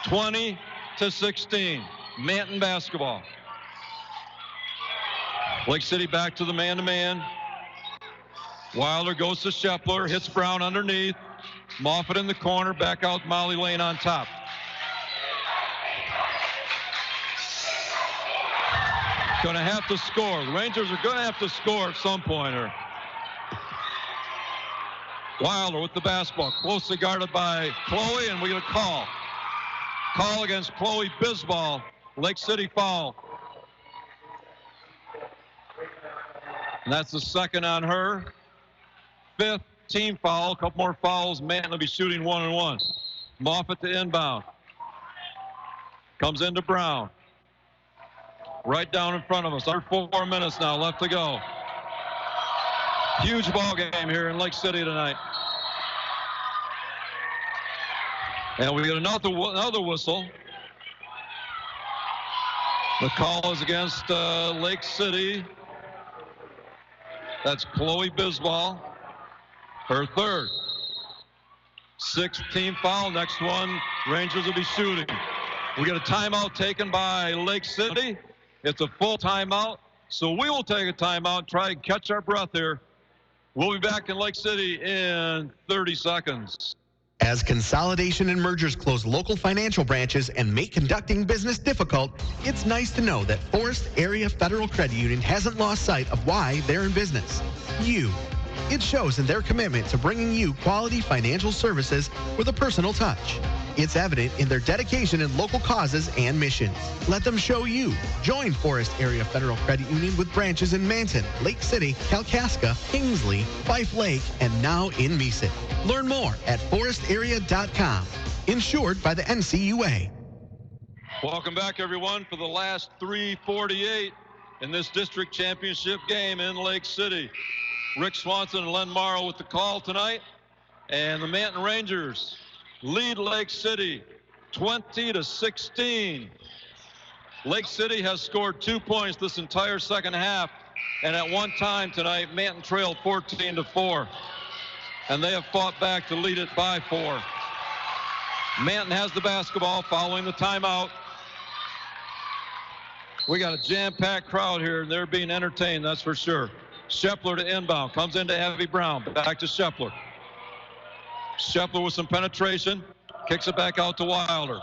20-16. Manton basketball. Lake City back to the man-to-man. Wilder goes to Shepler, hits Brown underneath. Moffitt in the corner, back out Molly Lane on top. Going to have to score. The Rangers are going to have to score at some point here. Wilder with the basketball, closely guarded by Chloe, and we get a call. Call against Chloe Bisbal. Lake City foul. And that's the second on her. 5th team foul. A couple more fouls. Manton will be shooting 1-and-1. Moffitt to inbound. Comes into Brown. Right down in front of us. Under 4 minutes now left to go. Huge ball game here in Lake City tonight. And we get another whistle. The call is against Lake City. That's Chloe Bisbal, her third. 6th team foul. Next one, Rangers will be shooting. We get a timeout taken by Lake City. It's a full timeout, so we will take a timeout and try and catch our breath here. We'll be back in Lake City in 30 seconds. As consolidation and mergers close local financial branches and make conducting business difficult, it's nice to know that Forest Area Federal Credit Union hasn't lost sight of why they're in business. You. It shows in their commitment to bringing you quality financial services with a personal touch. It's evident in their dedication in local causes and missions. Let them show you. Join Forest Area Federal Credit Union with branches in Manton, Lake City, Kalkaska, Kingsley, Fife Lake, and now in Meesit. Learn more at forestarea.com. Insured by the NCUA. Welcome back, everyone, for the last 3:48 in this district championship game in Lake City. Rick Swanson and Len Morrow with the call tonight. And the Manton Rangers lead Lake City 20-16. Lake City has scored 2 points this entire second half. And at one time tonight, Manton trailed 14-4. and they have fought back to lead it by 4. Manton has the basketball following the timeout. We got a jam-packed crowd here, and they're being entertained, that's for sure. Shepler to inbound, comes into Abby Brown, back to Shepler. Shepler with some penetration, kicks it back out to Wilder.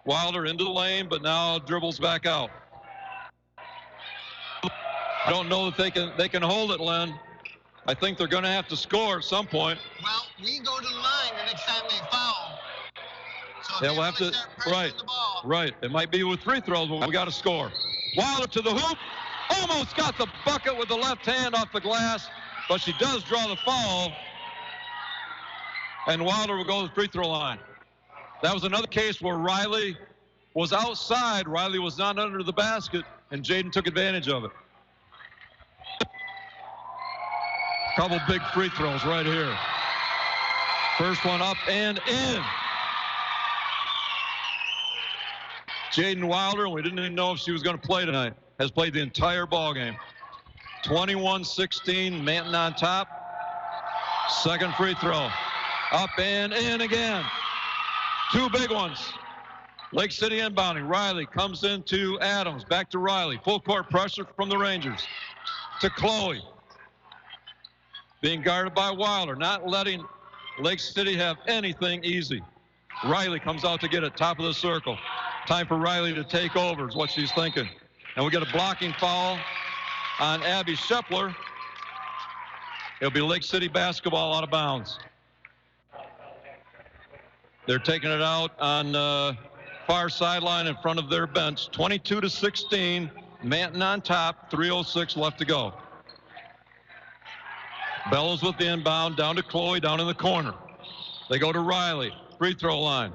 Wilder into the lane, but now dribbles back out. I don't know that they can hold it, Len. I think they're going to have to score at some point. Well, we go to the line the next time they foul. So Yeah, we'll have to. Right. It might be with free throws, but we got to score. Wilder to the hoop. Almost got the bucket with the left hand off the glass, but she does draw the foul. And Wilder will go to the free throw line. That was another case where Riley was outside. Riley was not under the basket, and Jaden took advantage of it. Couple big free throws right here. First one up and in. Jaden Wilder, we didn't even know if she was going to play tonight, has played the entire ball game. 21-16, Manton on top. Second free throw. Up and in again. Two big ones. Lake City inbounding. Riley comes into Adams. Back to Riley. Full court pressure from the Rangers. To Chloe. Being guarded by Wilder. Not letting Lake City have anything easy. Riley comes out to get it. Top of the circle. Time for Riley to take over is what she's thinking. And we get a blocking foul on Abby Shepler. It'll be Lake City basketball out of bounds. They're taking it out on the far sideline in front of their bench. 22-16, Manton on top, 3:06 left to go. Bellows with the inbound, down to Chloe, down in the corner. They go to Riley, free throw line.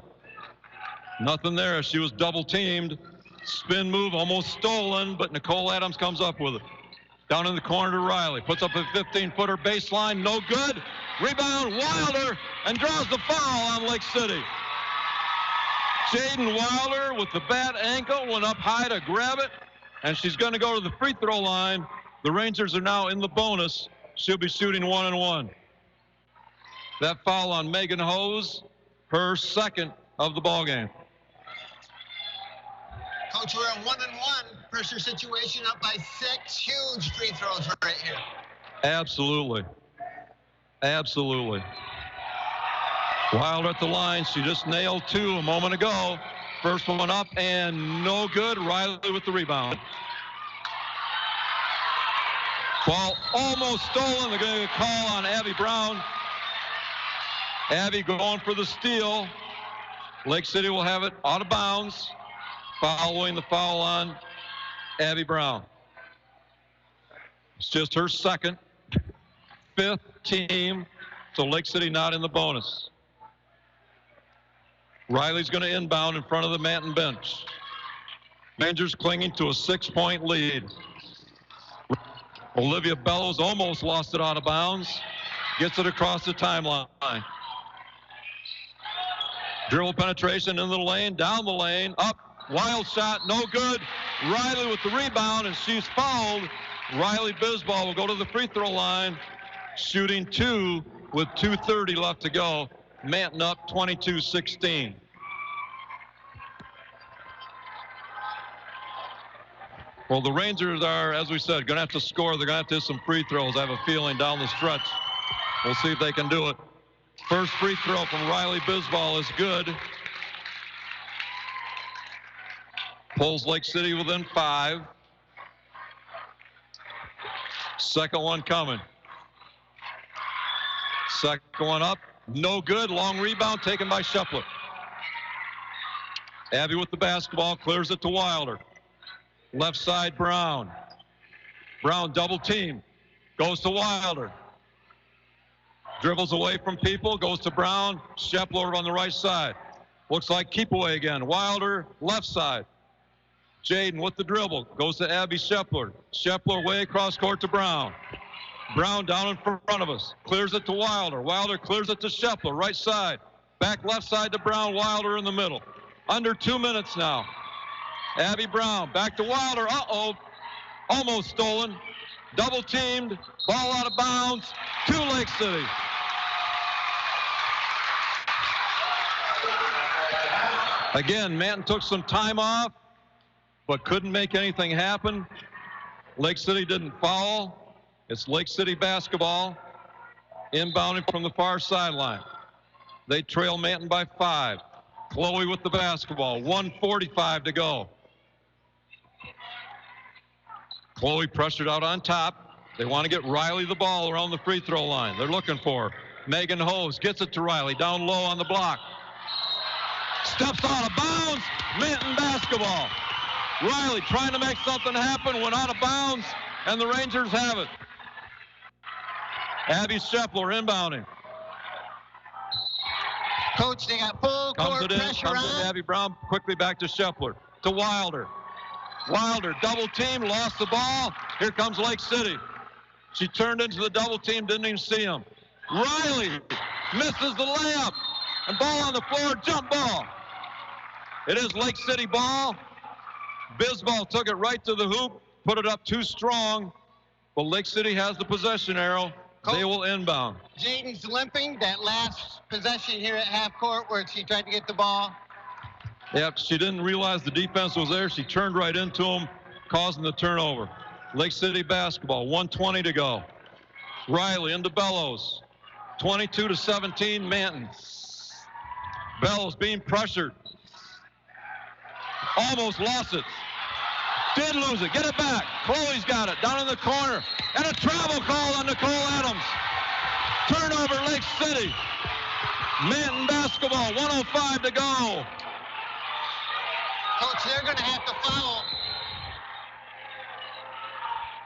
Nothing there. She was double teamed. Spin move, almost stolen, but Nicole Adams comes up with it. Down in the corner to Riley. Puts up a 15-footer baseline. No good. Rebound, Wilder, and draws the foul on Lake City. Jaden Wilder with the bad ankle went up high to grab it, and she's going to go to the free throw line. The Rangers are now in the bonus. She'll be shooting 1-1. That foul on Megan Hose, her second of the ball game. Coach, we're at 1-1. Pressure situation up by 6. Huge free throws right here. Absolutely. Absolutely. Wilder at the line. She just nailed 2 a moment ago. First one up and no good. Riley with the rebound. Ball almost stolen. They're going to call on Abby Brown. Abby going for the steal. Lake City will have it out of bounds following the foul on Abby Brown. It's just her second, 5th team, so Lake City not in the bonus. Riley's going to inbound in front of the Manton bench. Rangers clinging to a 6-point lead. Olivia Bellows almost lost it out of bounds. Gets it across the timeline. Dribble penetration in the lane, down the lane, up. Wild shot, no good. Riley with the rebound, and she's fouled. Riley Bisbal will go to the free throw line, shooting 2 with 2:30 left to go. Manton up 22-16. Well, the Rangers are, as we said, going to have to score. They're going to have to hit some free throws, I have a feeling, down the stretch. We'll see if they can do it. First free throw from Riley Bisbal is good. Pulls Lake City within 5. Second one coming. Second one up. No good. Long rebound taken by Shepler. Abby with the basketball. Clears it to Wilder. Left side, Brown. Brown double team. Goes to Wilder. Dribbles away from people. Goes to Brown. Shepler on the right side. Looks like keep away again. Wilder left side. Jaden with the dribble. Goes to Abby Shepler. Shepler way across court to Brown. Brown down in front of us. Clears it to Wilder. Wilder clears it to Shepler. Right side. Back left side to Brown. Wilder in the middle. Under 2 minutes now. Abby Brown back to Wilder. Uh-oh. Almost stolen. Double teamed. Ball out of bounds to Lake City. Again, Manton took some time off, but couldn't make anything happen. Lake City didn't foul. It's Lake City basketball, inbounding from the far sideline. They trail Manton by 5. Chloe with the basketball, 1:45 to go. Chloe pressured out on top. They want to get Riley the ball around the free throw line. They're looking for her. Megan Hose gets it to Riley, down low on the block. Steps out of bounds, Manton basketball. Riley trying to make something happen, went out of bounds, and the Rangers have it. Abby Scheffler inbounding. Coach, they got full court pressure on. Comes in Abby Brown, quickly back to Scheffler, to Wilder. Wilder, double team, lost the ball. Here comes Lake City. She turned into the double team, didn't even see him. Riley misses the layup. And ball on the floor, jump ball. It is Lake City ball. Bisbal took it right to the hoop, put it up too strong. But Lake City has the possession arrow. Coach, they will inbound. Jaden's limping. That last possession here at half court where she tried to get the ball. Yep, she didn't realize the defense was there. She turned right into him, causing the turnover. Lake City basketball, 1:20 to go. Riley into Bellows. 22-17, Manton. Bellows being pressured. Almost lost it. Did lose it. Get it back. Chloe's got it. Down in the corner. And a travel call on Nicole Adams. Turnover, Lake City. Manton basketball, 1:05 to go. Coach, they're going to have to foul.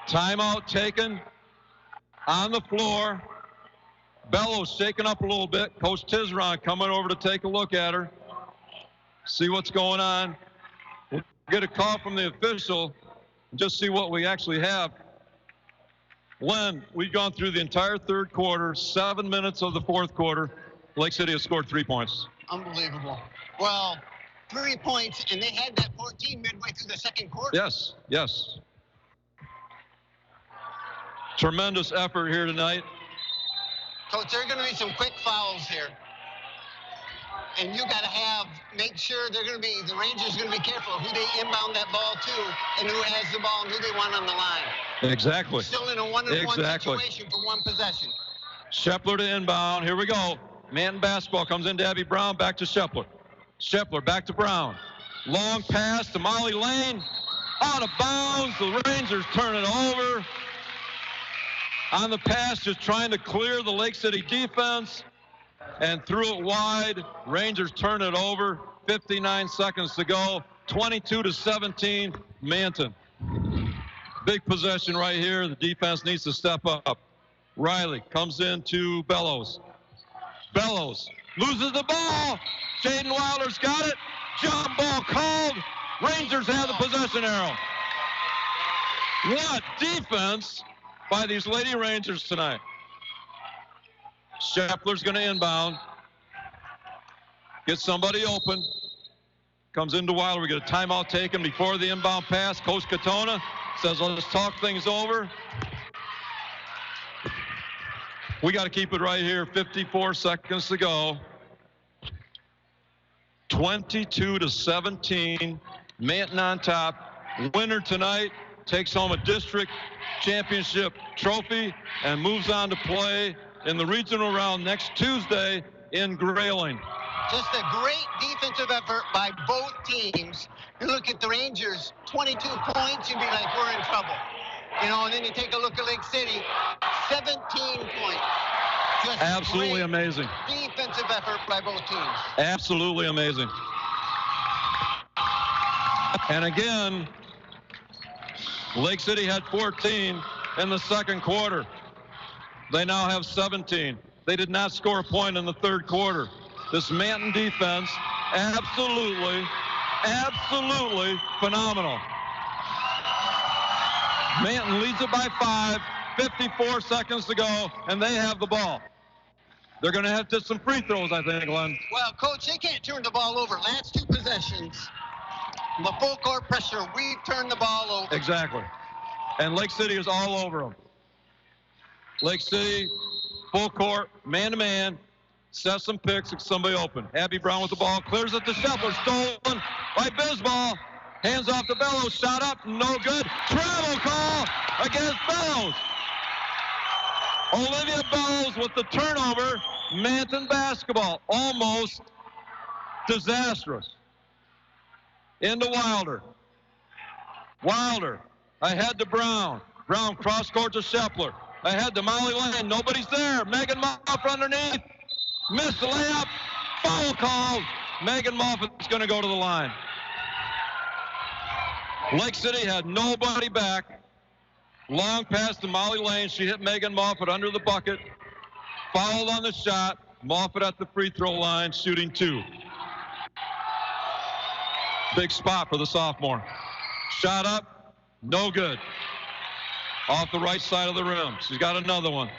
Timeout taken on the floor. Bellows shaking up a little bit. Coach Tisron coming over to take a look at her. See what's going on. We'll get a call from the official and just see what we actually have. Len, we've gone through the entire third quarter, 7 minutes of the fourth quarter. Lake City has scored 3 points. Unbelievable. Well, 3 points, and they had that 14 midway through the second quarter. Yes, yes. Tremendous effort here tonight. Coach, there are going to be some quick fouls here. And you got to make sure the Rangers are going to be careful of who they inbound that ball to and who has the ball and who they want on the line. Exactly. Still in a one-on-one situation for one possession. Scheffler to inbound. Here we go. Manton basketball comes into Abby Brown, back to Scheffler. Scheffler back to Brown. Long pass to Molly Lane. Out of bounds. The Rangers turn it over. On the pass, just trying to clear the Lake City defense. And threw it wide. Rangers turn it over. 59 seconds to go. 22-17, Manton. Big possession right here. The defense needs to step up. Riley comes into Bellows. Bellows loses the ball. Jaden Wilder's got it. Jump ball called. Rangers have the possession arrow. What defense by these Lady Rangers tonight. Scheffler's going to inbound. Get somebody open. Comes into Wilder. We get a timeout taken before the inbound pass. Coach Katona says, let's talk things over. We got to keep it right here. 54 seconds to go. 22-17. Manton on top. Winner tonight takes home a district championship trophy and moves on to play in the regional round next Tuesday in Grayling. Just a great defensive effort by both teams. You look at the Rangers, 22 points, you'd be like, we're in trouble. You know, and then you take a look at Lake City, 17 points. Just absolutely amazing. Defensive effort by both teams. Absolutely amazing. And again, Lake City had 14 in the second quarter. They now have 17. They did not score a point in the third quarter. This Manton defense, absolutely phenomenal. Manton leads it by 5, 54 seconds to go, and they have the ball. They're going to have to some free throws, I think, Len. Well, Coach, they can't turn the ball over. Last 2 possessions, the full court pressure, we've turned the ball over. Exactly. And Lake City is all over them. Lake City, full court, man-to-man, set some picks, get somebody open. Abby Brown with the ball, clears it to Shepler, stolen by Bisbal. Hands off to Bellows, shot up, no good. Travel call against Bellows. Olivia Bellows with the turnover. Manton basketball, almost disastrous. Into Wilder. Wilder ahead to Brown. Brown cross court to Shepler. Ahead to Molly Lane. Nobody's there. Megan Moffett underneath. Missed the layup. Foul called. Megan Moffat's going to go to the line. Lake City had nobody back. Long pass to Molly Lane. She hit Megan Moffett under the bucket. Fouled on the shot. Moffett at the free throw line, shooting 2. Big spot for the sophomore. Shot up, no good. Off the right side of the rim. She's got another one.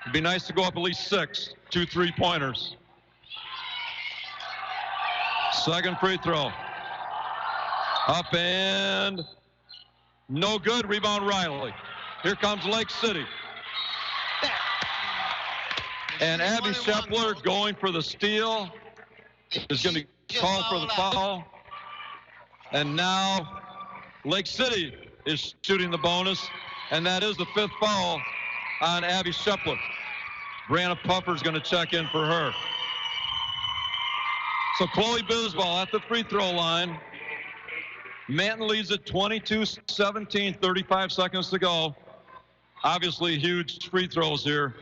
It'd be nice to go up at least 6. 2 3-pointers. Second free throw. Up and no good. Rebound Riley. Here comes Lake City. And Abby Shepler going for the steal. Is going to call for the foul. And now Lake City is shooting the bonus. And that is the 5th foul on Abby Shepler. Brianna Puffer's going to check in for her. So Chloe Bisbal at the free throw line. Manton leads at 22-17, 35 seconds to go. Obviously huge free throws here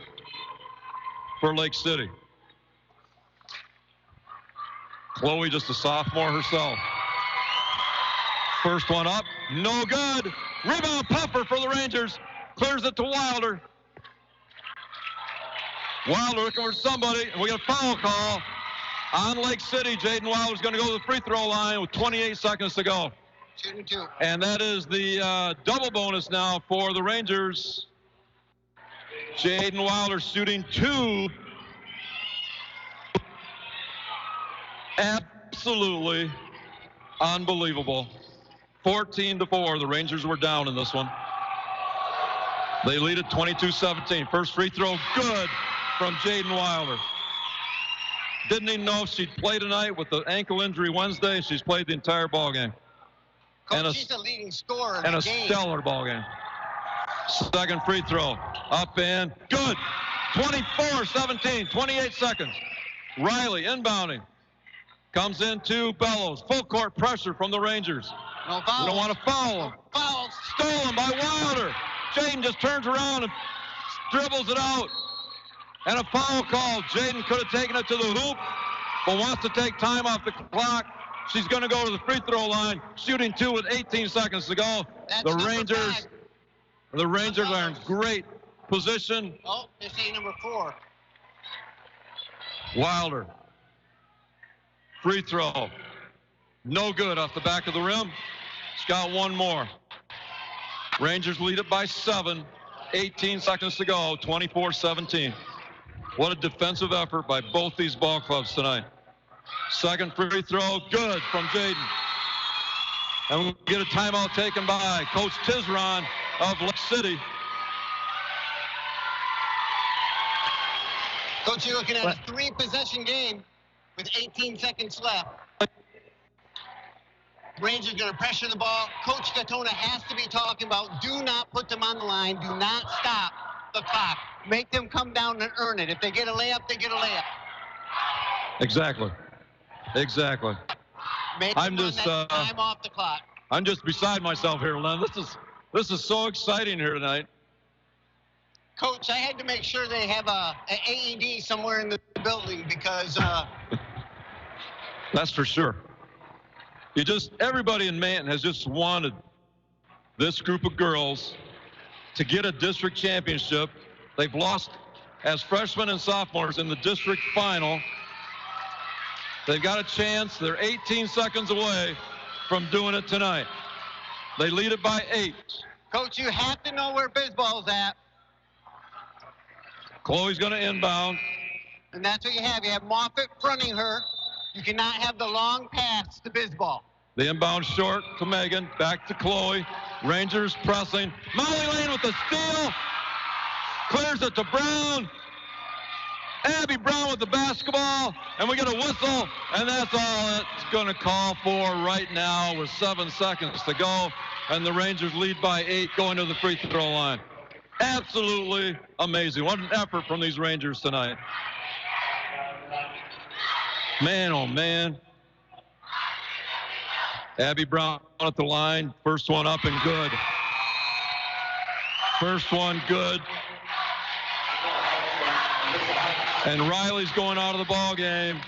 for Lake City. Chloe just a sophomore herself. First one up, no good. Rebound Puffer for the Rangers. Clears it to Wilder. Wilder looking for somebody, and we got a foul call on Lake City. Jaden Wilder's going to go to the free throw line with 28 seconds to go. Shooting 2. And that is the double bonus now for the Rangers. Jaden Wilder shooting 2. Absolutely unbelievable. 14-4. The Rangers were down in this one. They lead at 22-17. First free throw, good from Jaden Wilder. Didn't even know if she'd play tonight with the ankle injury Wednesday. She's played the entire ball game. Coach, she's the leading scorer in and the a game. Stellar ball game. Second free throw, up and good. 24-17, 28 seconds. Riley inbounding. Comes into Bellows. Full court pressure from the Rangers. No foul. We don't want to foul him. No foul. Stolen by Wilder. Jaden just turns around and dribbles it out. And a foul call. Jaden could have taken it to the hoop, but wants to take time off the clock. She's going to go to the free throw line, shooting 2 with 18 seconds to go. That's The Rangers are in great position. Oh, this ain't number 4. Wilder. Free throw. No good off the back of the rim. She's got one more. Rangers lead it by 7. 18 seconds to go. 24-17. What a defensive effort by both these ball clubs tonight. Second free throw. Good from Jaden. And we'll get a timeout taken by Coach Tizron of Lake City. Coach, you're looking at a 3-possession game with 18 seconds left. Rangers are going to pressure the ball. Coach Katona has to be talking about do not put them on the line. Do not stop the clock. Make them come down and earn it. If they get a layup, they get a layup. Exactly. Make them run that time off the clock. I'm just beside myself here, Len. This is so exciting here tonight. Coach, I had to make sure they have an AED somewhere in the building because that's for sure. Everybody in Manton has just wanted this group of girls to get a district championship. They've lost as freshmen and sophomores in the district final. They've got a chance. They're 18 seconds away from doing it tonight. They lead it by 8. Coach, you have to know where Bisball's at. Chloe's going to inbound. And that's what you have. You have Moffitt fronting her. You cannot have the long pass to Bisball. The inbound short to Megan. Back to Chloe. Rangers pressing. Molly Lane with the steal. Clears it to Brown. Abby Brown with the basketball, and we get a whistle, and that's all it's going to call for right now with 7 seconds to go, and the Rangers lead by 8 going to the free throw line. Absolutely amazing. What an effort from these Rangers tonight. Man, oh man. Abby Brown at the line. First one up and good. First one good. And Riley's going out of the ball game.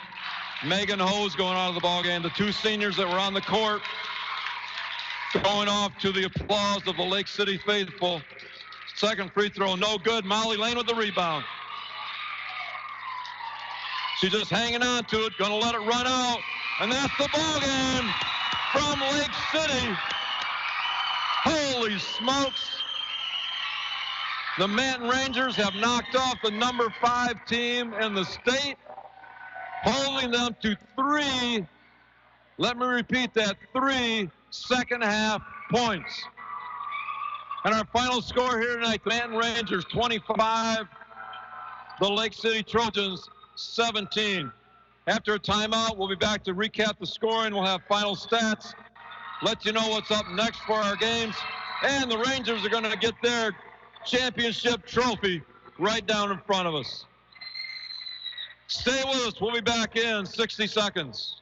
Megan Ho's going out of the ball game. The two seniors that were on the court going off to the applause of the Lake City faithful. Second free throw, no good. Molly Lane with the rebound. She's just hanging on to it, going to let it run out. And that's the ball game from Lake City. Holy smokes. The Manton Rangers have knocked off the number 5 team in the state, holding them to 3, let me repeat that, 3 second half points. And our final score here tonight, the Manton Rangers 25, the Lake City Trojans 17. After a timeout, we'll be back to recap the scoring. We'll have final stats, let you know what's up next for our games. And the Rangers are going to get their championship trophy right down in front of us. Stay with us. We'll be back in 60 seconds.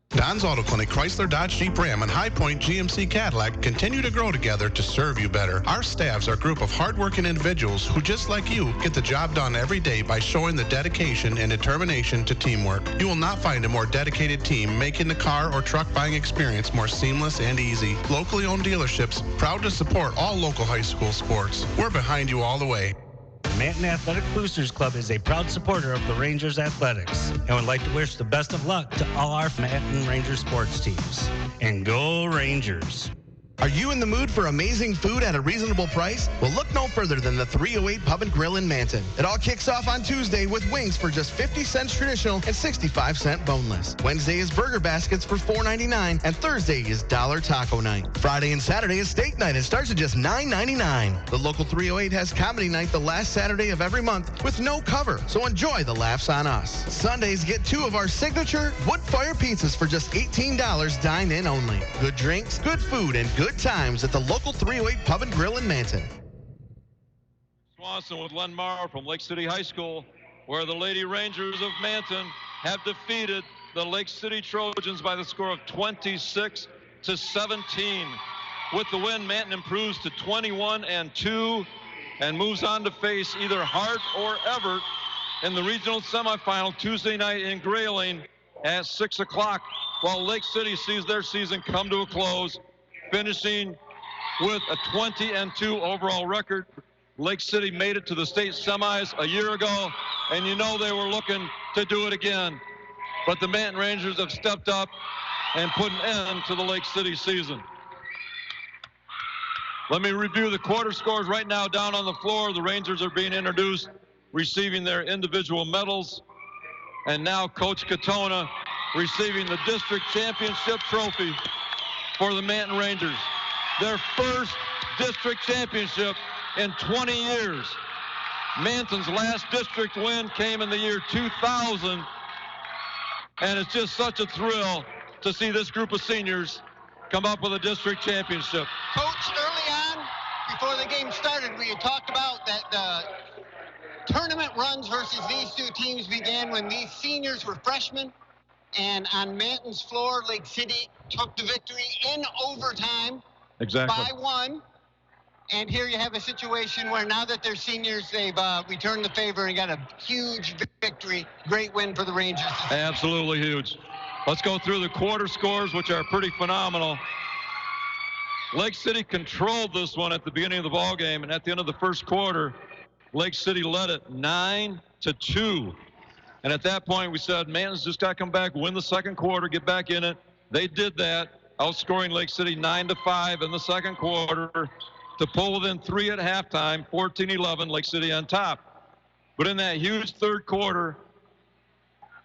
Don's Auto Clinic, Chrysler, Dodge, Jeep, Ram, and High Point GMC Cadillac continue to grow together to serve you better. Our staffs are a group of hardworking individuals who, just like you, get the job done every day by showing the dedication and determination to teamwork. You will not find a more dedicated team making the car or truck buying experience more seamless and easy. Locally owned dealerships, proud to support all local high school sports. We're behind you all the way. Manton Athletic Boosters Club is a proud supporter of the Rangers Athletics and would like to wish the best of luck to all our Manton Ranger sports teams. And go Rangers! Are you in the mood for amazing food at a reasonable price? Well, look no further than the 308 Pub and Grill in Manton. It all kicks off on Tuesday with wings for just 50 cents traditional and 65-cent boneless. Wednesday is burger baskets for $4.99, and Thursday is dollar taco night. Friday and Saturday is steak night. It starts at just $9.99. The local 308 has comedy night the last Saturday of every month with no cover, so enjoy the laughs on us. Sundays get 2 of our signature wood-fire pizzas for just $18, dine-in only. Good drinks, good food, and good times at the local 308 Pub and Grill in Manton. Swanson with Len Marr from Lake City High School, where the Lady Rangers of Manton have defeated the Lake City Trojans by the score of 26-17. With the win, Manton improves to 21-2 and moves on to face either Hart or Everett in the regional semifinal Tuesday night in Grayling at 6 o'clock, while Lake City sees their season come to a close, finishing with a 20-2 overall record. Lake City made it to the state semis a year ago, and you know they were looking to do it again. But the Manton Rangers have stepped up and put an end to the Lake City season. Let me review the quarter scores right now down on the floor. The Rangers are being introduced, receiving their individual medals. And now Coach Katona receiving the district championship trophy for the Manton Rangers. Their first district championship in 20 years. Manton's last district win came in the year 2000. And it's just such a thrill to see this group of seniors come up with a district championship. Coach, early on, before the game started, we had talked about that the tournament runs versus these two teams began when these seniors were freshmen. And on Manton's floor, Lake City took the victory in overtime by 1. And here you have a situation where now that they're seniors, they've returned the favor and got a huge victory. Great win for the Rangers. Absolutely huge. Let's go through the quarter scores, which are pretty phenomenal. Lake City controlled this one at the beginning of the ball game, and at the end of the first quarter, Lake City led it 9-2. And at that point, we said, Manton's just got to come back, win the second quarter, get back in it. They did that, outscoring Lake City 9-5 in the second quarter to pull within 3 at halftime, 14-11, Lake City on top. But in that huge third quarter,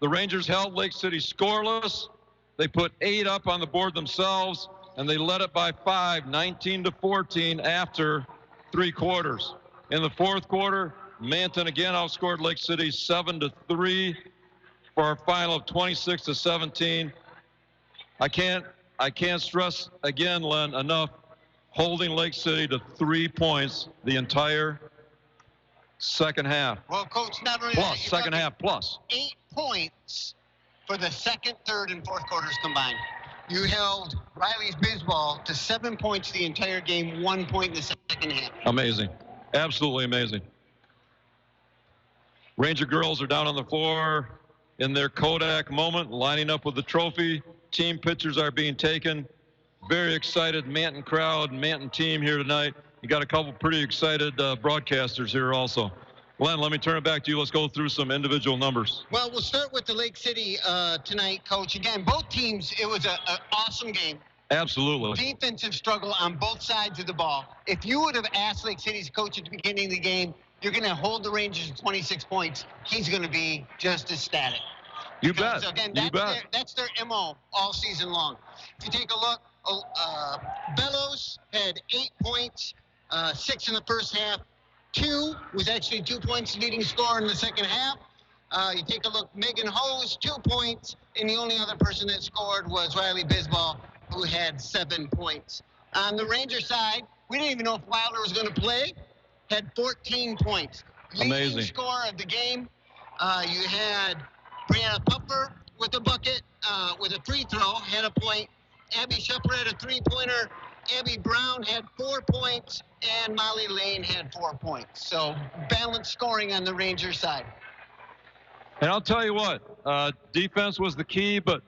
the Rangers held Lake City scoreless. They put 8 up on the board themselves, and they led it by 5, 19-14 after 3 quarters. In the fourth quarter, Manton again outscored Lake City 7-3 for a final of 26-17. I can't stress again, Len, enough, holding Lake City to 3 points the entire second half. Well, Coach, not only plus, that, second half plus. 8 points for the second, third, and fourth quarters combined. You held Riley's Bisball to 7 points the entire game, 1 point in the second half. Amazing. Absolutely amazing. Ranger girls are down on the floor in their Kodak moment, lining up with the trophy. Team pictures are being taken. Very excited Manton crowd, Manton team here tonight. You got a couple pretty excited broadcasters here also. Len, let me turn it back to you. Let's go through some individual numbers. Well, we'll start with the Lake City tonight, Coach. Again, both teams, it was an awesome game. Absolutely. Defensive struggle on both sides of the ball. If you would have asked Lake City's coach at the beginning of the game, you're going to hold the Rangers to 26 points, he's going to be just ecstatic. You bet. Again, you bet. That's their MO all season long. If you take a look, Bellows had 8 points, 6 in the first half. 2 was actually 2 points leading scorer in the second half. You take a look, Megan Hose, 2 points, and the only other person that scored was Riley Bisball, who had 7 points. On the Ranger side, we didn't even know if Wilder was going to play, had 14 points. Amazing. Leading scorer of the game, you had Brianna Puffer with a bucket, with a free throw, had a point. Abby Shepard had a three-pointer. Abby Brown had 4 points, and Molly Lane had 4 points. So balanced scoring on the Ranger side. And I'll tell you what, defense was the key, but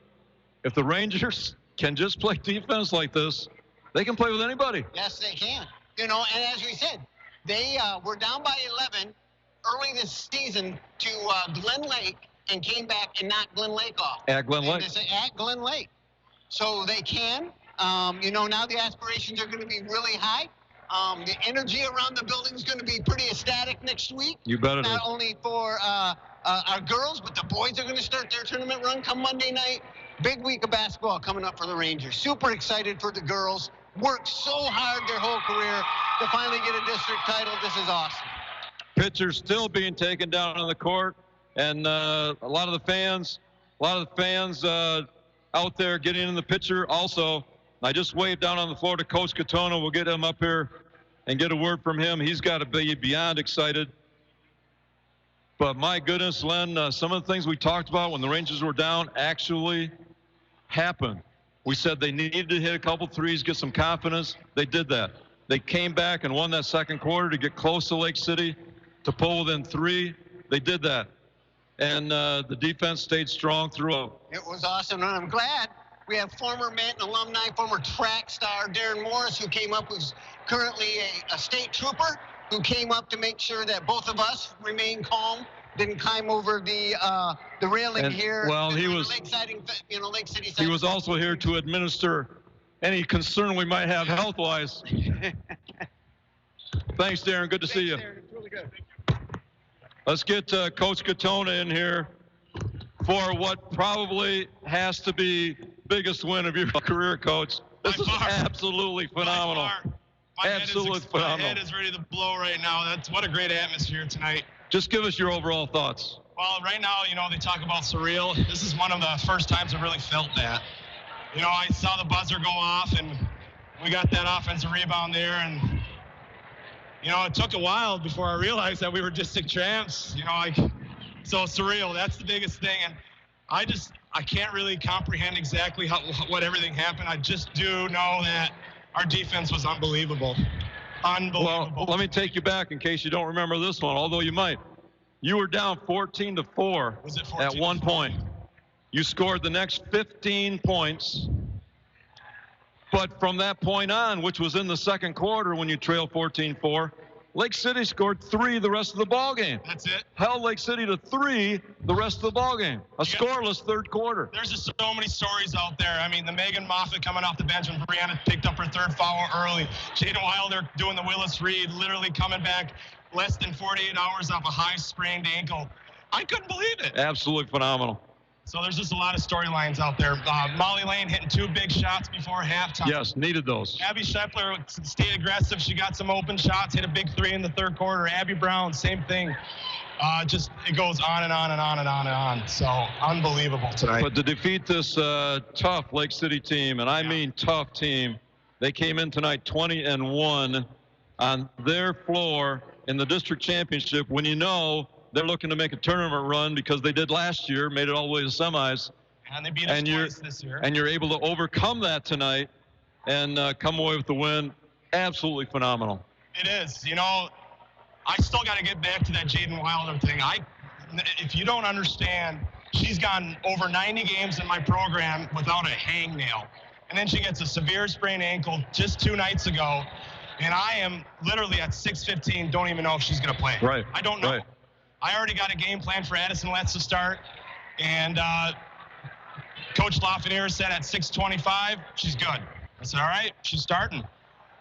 if the Rangers can just play defense like this, they can play with anybody. Yes, they can. You know, and as we said, they were down by 11 early this season to Glen Lake and came back and knocked Glen Lake off. At Glen Lake. At Glen Lake. So they can. You know, now the aspirations are going to be really high. The energy around the building is going to be pretty ecstatic next week. You bet it is. Not only for our girls, but the boys are going to start their tournament run come Monday night. Big week of basketball coming up for the Rangers. Super excited for the girls. Worked so hard their whole career to finally get a district title. This is awesome. Pitchers still being taken down on the court, and a lot of the fans out there getting in the pitcher also. I just waved down on the floor to Coach Katona. We'll get him up here and get a word from him. He's got to be beyond excited. But my goodness, Len, some of the things we talked about when the Rangers were down actually happened. We said they needed to hit a couple threes, get some confidence. They did that. They came back and won that second quarter to get close to Lake City, to pull within 3. They did that. And the defense stayed strong throughout. It was awesome, and I'm glad we have former Manton alumni, former track star Darren Morris, who came up, who's currently a state trooper, who came up to make sure that both of us remain calm, didn't climb over the railing here. Well, he was. Lake City side. He was also here to administer any concern we might have health-wise. Thanks, Darren. Good to see you. Darren. It's really good. Let's get Coach Katona in here for what probably has to be biggest win of your career, Coach. This is absolutely phenomenal. Absolutely phenomenal. My head is ready to blow right now. That's what a great atmosphere tonight. Just give us your overall thoughts. Well, right now, you know, they talk about surreal. This is one of the first times I really felt that. You know, I saw the buzzer go off, and we got that offensive rebound there, and you know, it took a while before I realized that we were district champs. You know, so surreal. That's the biggest thing, and I can't really comprehend exactly what everything happened. I just do know that our defense was unbelievable. Unbelievable. Well, let me take you back in case you don't remember this one, although you might. You were down 14-4 at one point. You scored the next 15 points. But from that point on, which was in the second quarter when you trailed 14-4, Lake City scored 3 the rest of the ballgame. That's it. Held Lake City to 3 the rest of the ballgame. A scoreless third quarter. There's just so many stories out there. I mean, the Megan Moffitt coming off the bench when Brianna picked up her third foul early. Jaden Wilder doing the Willis Reed, literally coming back less than 48 hours off a high sprained ankle. I couldn't believe it. Absolutely phenomenal. So there's just a lot of storylines out there. Molly Lane hitting 2 big shots before halftime. Yes, needed those. Abby Scheffler stayed aggressive. She got some open shots, hit a big 3 in the third quarter. Abby Brown, same thing. Just it goes on and on and on and on and on. So unbelievable tonight. But to defeat this tough Lake City team, and I mean tough team, they came in tonight 20-1 on their floor in the district championship when you know they're looking to make a tournament run because they did last year, made it all the way to semis. And they beat us twice this year. And you're able to overcome that tonight and come away with the win. Absolutely phenomenal. It is. You know, I still got to get back to that Jaden Wilder thing. If you don't understand, she's gone over 90 games in my program without a hangnail. And then she gets a severe sprained ankle just 2 nights ago. And I am literally at 6:15, don't even know if she's going to play. Right. I don't know. Right. I already got a game plan for Addison Letts to start. And Coach Lafreniere said at 6:25, she's good. I said, all right, she's starting.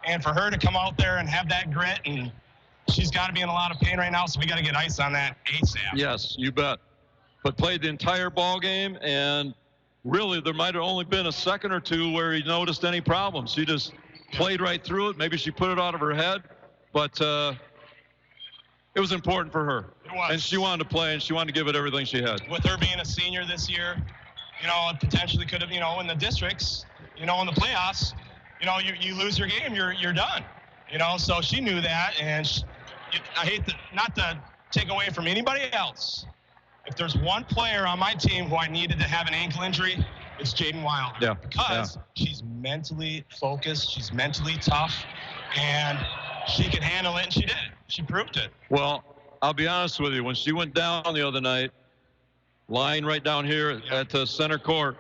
And for her to come out there and have that grit, and she's got to be in a lot of pain right now, so we got to get ice on that ASAP. Yes, you bet. But played the entire ball game, and really there might have only been a second or two where he noticed any problems. She just played right through it. Maybe she put it out of her head, but it was important for her. It was. And she wanted to play, and she wanted to give it everything she had. With her being a senior this year, you know, potentially could have, you know, in the districts, you know, in the playoffs, you know, you lose your game, you're done. You know, so she knew that, and I hate not to take away from anybody else. If there's one player on my team who I needed to have an ankle injury, it's Jaden Wilder. Yeah. Because she's mentally focused, she's mentally tough, and she can handle it, and she did. She proved it. Well, I'll be honest with you. When she went down the other night, lying right down here at the center court,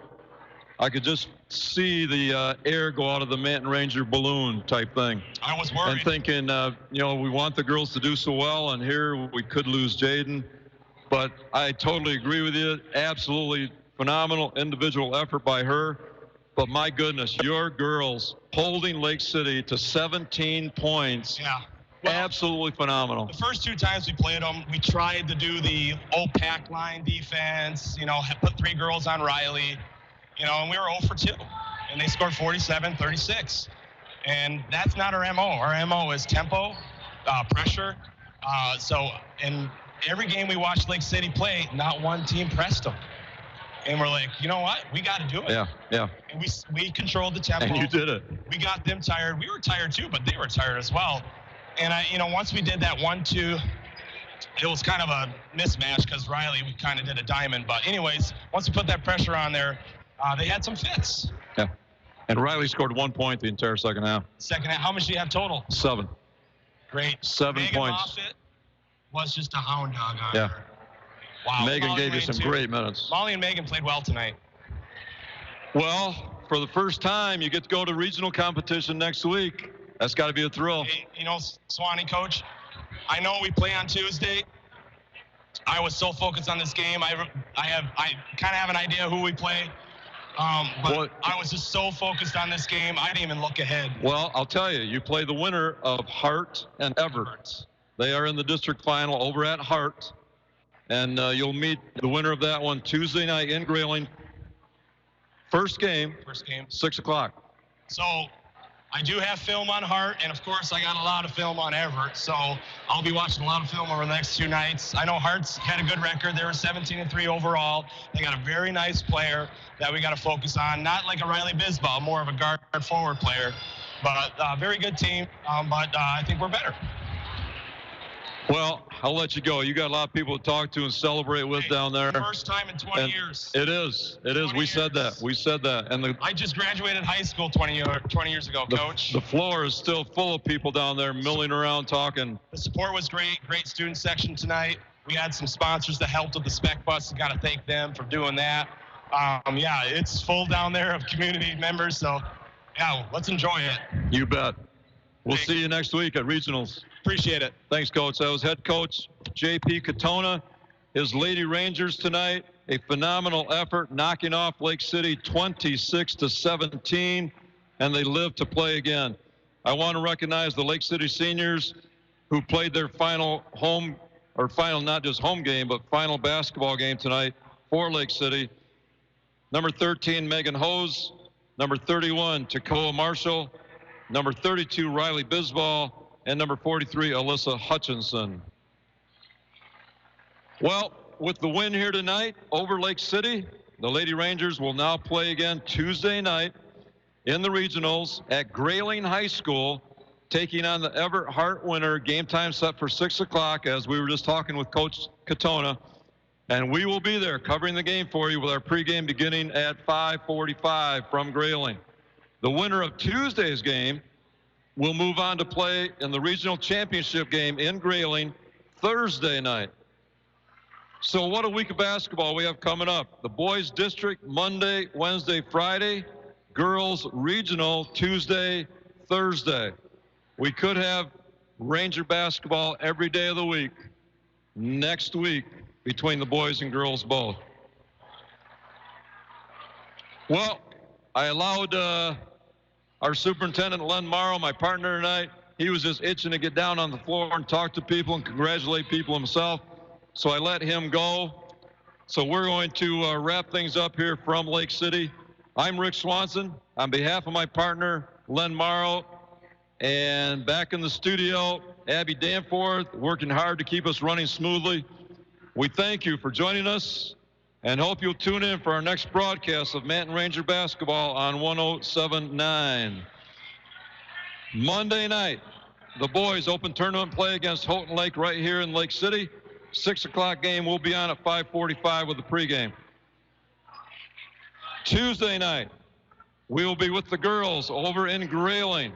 I could just see the air go out of the Manton Ranger balloon type thing. I was worried. And thinking, you know, we want the girls to do so well, and here we could lose Jaden. But I totally agree with you. Absolutely phenomenal individual effort by her. But my goodness, your girls holding Lake City to 17 points. Yeah. Well, absolutely phenomenal. The first 2 times we played them, we tried to do the old pack line defense, you know, put 3 girls on Riley, you know, and we were 0 for 2. And they scored 47, 36. And that's not our MO. Our MO is tempo, pressure. And every game we watched Lake City play, not one team pressed them. And we're like, you know what? We got to do it. Yeah, yeah. And we controlled the tempo. And you did it. We got them tired. We were tired too, but they were tired as well. And you know, once we did that 1-2, it was kind of a mismatch because Riley, we kind of did a diamond. But anyways, once we put that pressure on there, they had some fits. Yeah. And Riley scored 1 point the entire second half. Second half, how much do you have total? 7. Great. 7 Megan points. Moffitt was just a hound dog on Yeah. her. Wow. Megan Molly gave you Lane some too. great minutes. Molly and Megan played well tonight. Well, for the first time, you get to go to regional competition next week. That's got to be a thrill. Hey, you know, Swanee coach, I know we play on Tuesday. I was so focused on this game. I kind of have an idea who we play. But I was just so focused on this game, I didn't even look ahead. Well, I'll tell you, you play the winner of Hart and Everett. They are in the district final over at Hart. And you'll meet the winner of that one Tuesday night in Grayling. First game. 6 o'clock. So I do have film on Hart, and of course I got a lot of film on Everett. So I'll be watching a lot of film over the next 2 nights. I know Hart's had a good record. They were 17-3 overall. They got a very nice player that we got to focus on. Not like a Riley Bisbal, more of a guard forward player. But very good team, but I think we're better. Well, I'll let you go. You got a lot of people to talk to and celebrate with down there. First time in 20 years. It is. It is. We said that. We said that. And I just graduated high school 20 years ago, Coach. The floor is still full of people down there milling around talking. The support was great. Great student section tonight. We had some sponsors that helped with the spec bus. Got to thank them for doing that. Yeah, it's full down there of community members. So, yeah, let's enjoy it. You bet. We'll see you next week at regionals. Appreciate it. Thanks, Coach. That was head coach J.P. Katona. His Lady Rangers tonight, a phenomenal effort, knocking off Lake City 26-17, and they live to play again. I want to recognize the Lake City seniors who played their final home, or final not just home game, but final basketball game tonight for Lake City. Number 13, Megan Hose. Number 31, Takoa Marshall. Number 32, Riley Bisball. And number 43, Alyssa Hutchinson. Well, with the win here tonight over Lake City, the Lady Rangers will now play again Tuesday night in the regionals at Grayling High School, taking on the Everett Hart winner. Game time set for 6 o'clock, as we were just talking with Coach Katona. And we will be there covering the game for you with our pregame beginning at 5:45 from Grayling. The winner of Tuesday's game will move on to play in the regional championship game in Grayling Thursday night. So what a week of basketball we have coming up. The boys district Monday, Wednesday, Friday. Girls regional Tuesday, Thursday. We could have Ranger basketball every day of the week next week between the boys and girls both. Well, I allowed our superintendent, Len Morrow, my partner tonight, he was just itching to get down on the floor and talk to people and congratulate people himself. So I let him go. So we're going to wrap things up here from Lake City. I'm Rick Swanson. On behalf of my partner, Len Morrow, and back in the studio, Abby Danforth, working hard to keep us running smoothly. We thank you for joining us and hope you'll tune in for our next broadcast of Manton Ranger basketball on 107.9. Monday night, the boys open tournament play against Houghton Lake right here in Lake City. 6 o'clock game will be on at 5:45 with the pregame. Tuesday night, we will be with the girls over in Grayling.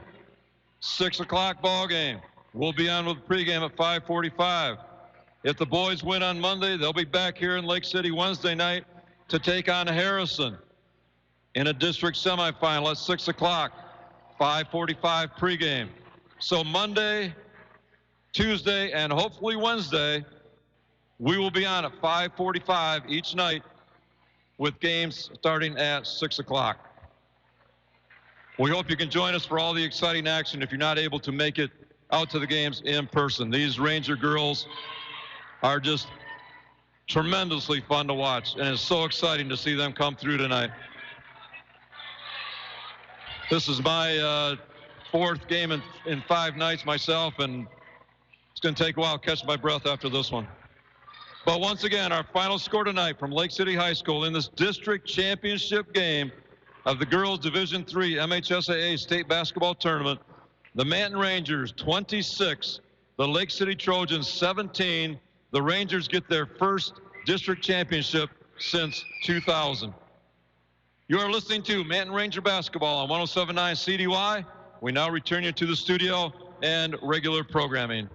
6 o'clock ball game. We'll be on with the pregame at 5:45. If the boys win on Monday, they'll be back here in Lake City Wednesday night to take on Harrison in a district semifinal at 6 o'clock, 5:45 pregame. So Monday, Tuesday, and hopefully Wednesday, we will be on at 5:45 each night with games starting at 6 o'clock. We hope you can join us for all the exciting action if you're not able to make it out to the games in person. These Ranger girls are just tremendously fun to watch, and it's so exciting to see them come through tonight. This is my fourth game in 5 nights myself, and it's going to take a while to catch my breath after this one. But once again, our final score tonight from Lake City High School in this district championship game of the Girls Division III MHSAA State Basketball Tournament, the Manton Rangers 26, the Lake City Trojans 17. The Rangers get their first district championship since 2000. You are listening to Manton Ranger Basketball on 107.9 CDY. We now return you to the studio and regular programming.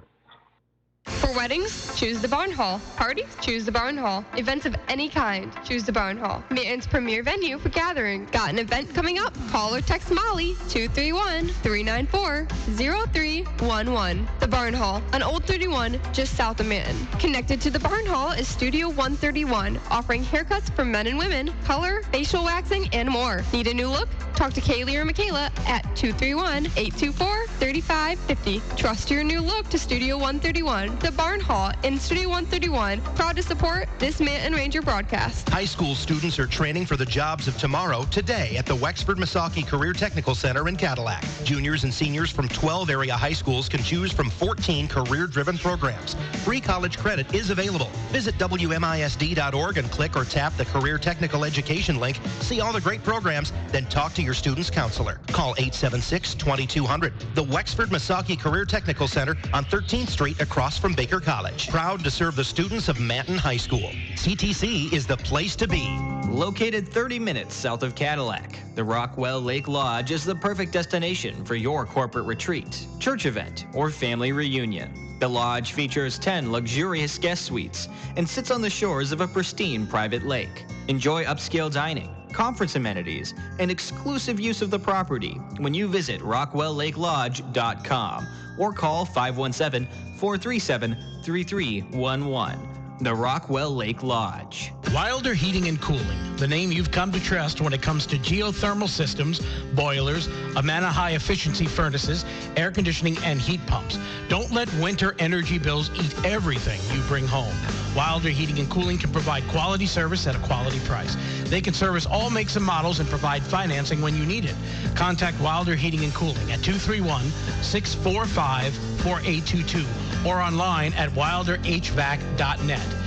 For weddings, choose the Barn Hall. Parties, choose the Barn Hall. Events of any kind, choose the Barn Hall. Manton's premier venue for gatherings. Got an event coming up? Call or text Molly 231-394-0311. The Barn Hall, on Old 31, just south of Manton. Connected to the Barn Hall is Studio 131, offering haircuts for men and women, color, facial waxing, and more. Need a new look? Talk to Kaylee or Michaela at 231-824-3550. Trust your new look to Studio 131. The Barn Hall in Studio 131, proud to support this Manton Ranger broadcast. High school students are training for the jobs of tomorrow today at the Wexford-Massaukee Career Technical Center in Cadillac. Juniors and seniors from 12 area high schools can choose from 14 career-driven programs. Free college credit is available. Visit WMISD.org and click or tap the Career Technical Education link. See all the great programs, then talk to your student's counselor. Call 876-2200. The Wexford-Massaukee Career Technical Center on 13th Street across from Baker College. Proud to serve the students of Manton High School. CTC is the place to be. Located 30 minutes south of Cadillac, the Rockwell Lake Lodge is the perfect destination for your corporate retreat, church event, or family reunion. The lodge features 10 luxurious guest suites and sits on the shores of a pristine private lake. Enjoy upscale dining, conference amenities, and exclusive use of the property when you visit rockwelllakelodge.com or call 517-437-3311. The Rockwell Lake Lodge. Wilder Heating and Cooling, the name you've come to trust when it comes to geothermal systems, boilers, Amana high efficiency furnaces, air conditioning, and heat pumps. Don't let winter energy bills eat everything you bring home. Wilder Heating and Cooling can provide quality service at a quality price. They can service all makes and models and provide financing when you need it. Contact Wilder Heating and Cooling at 231-645-4822 or online at wilderhvac.net.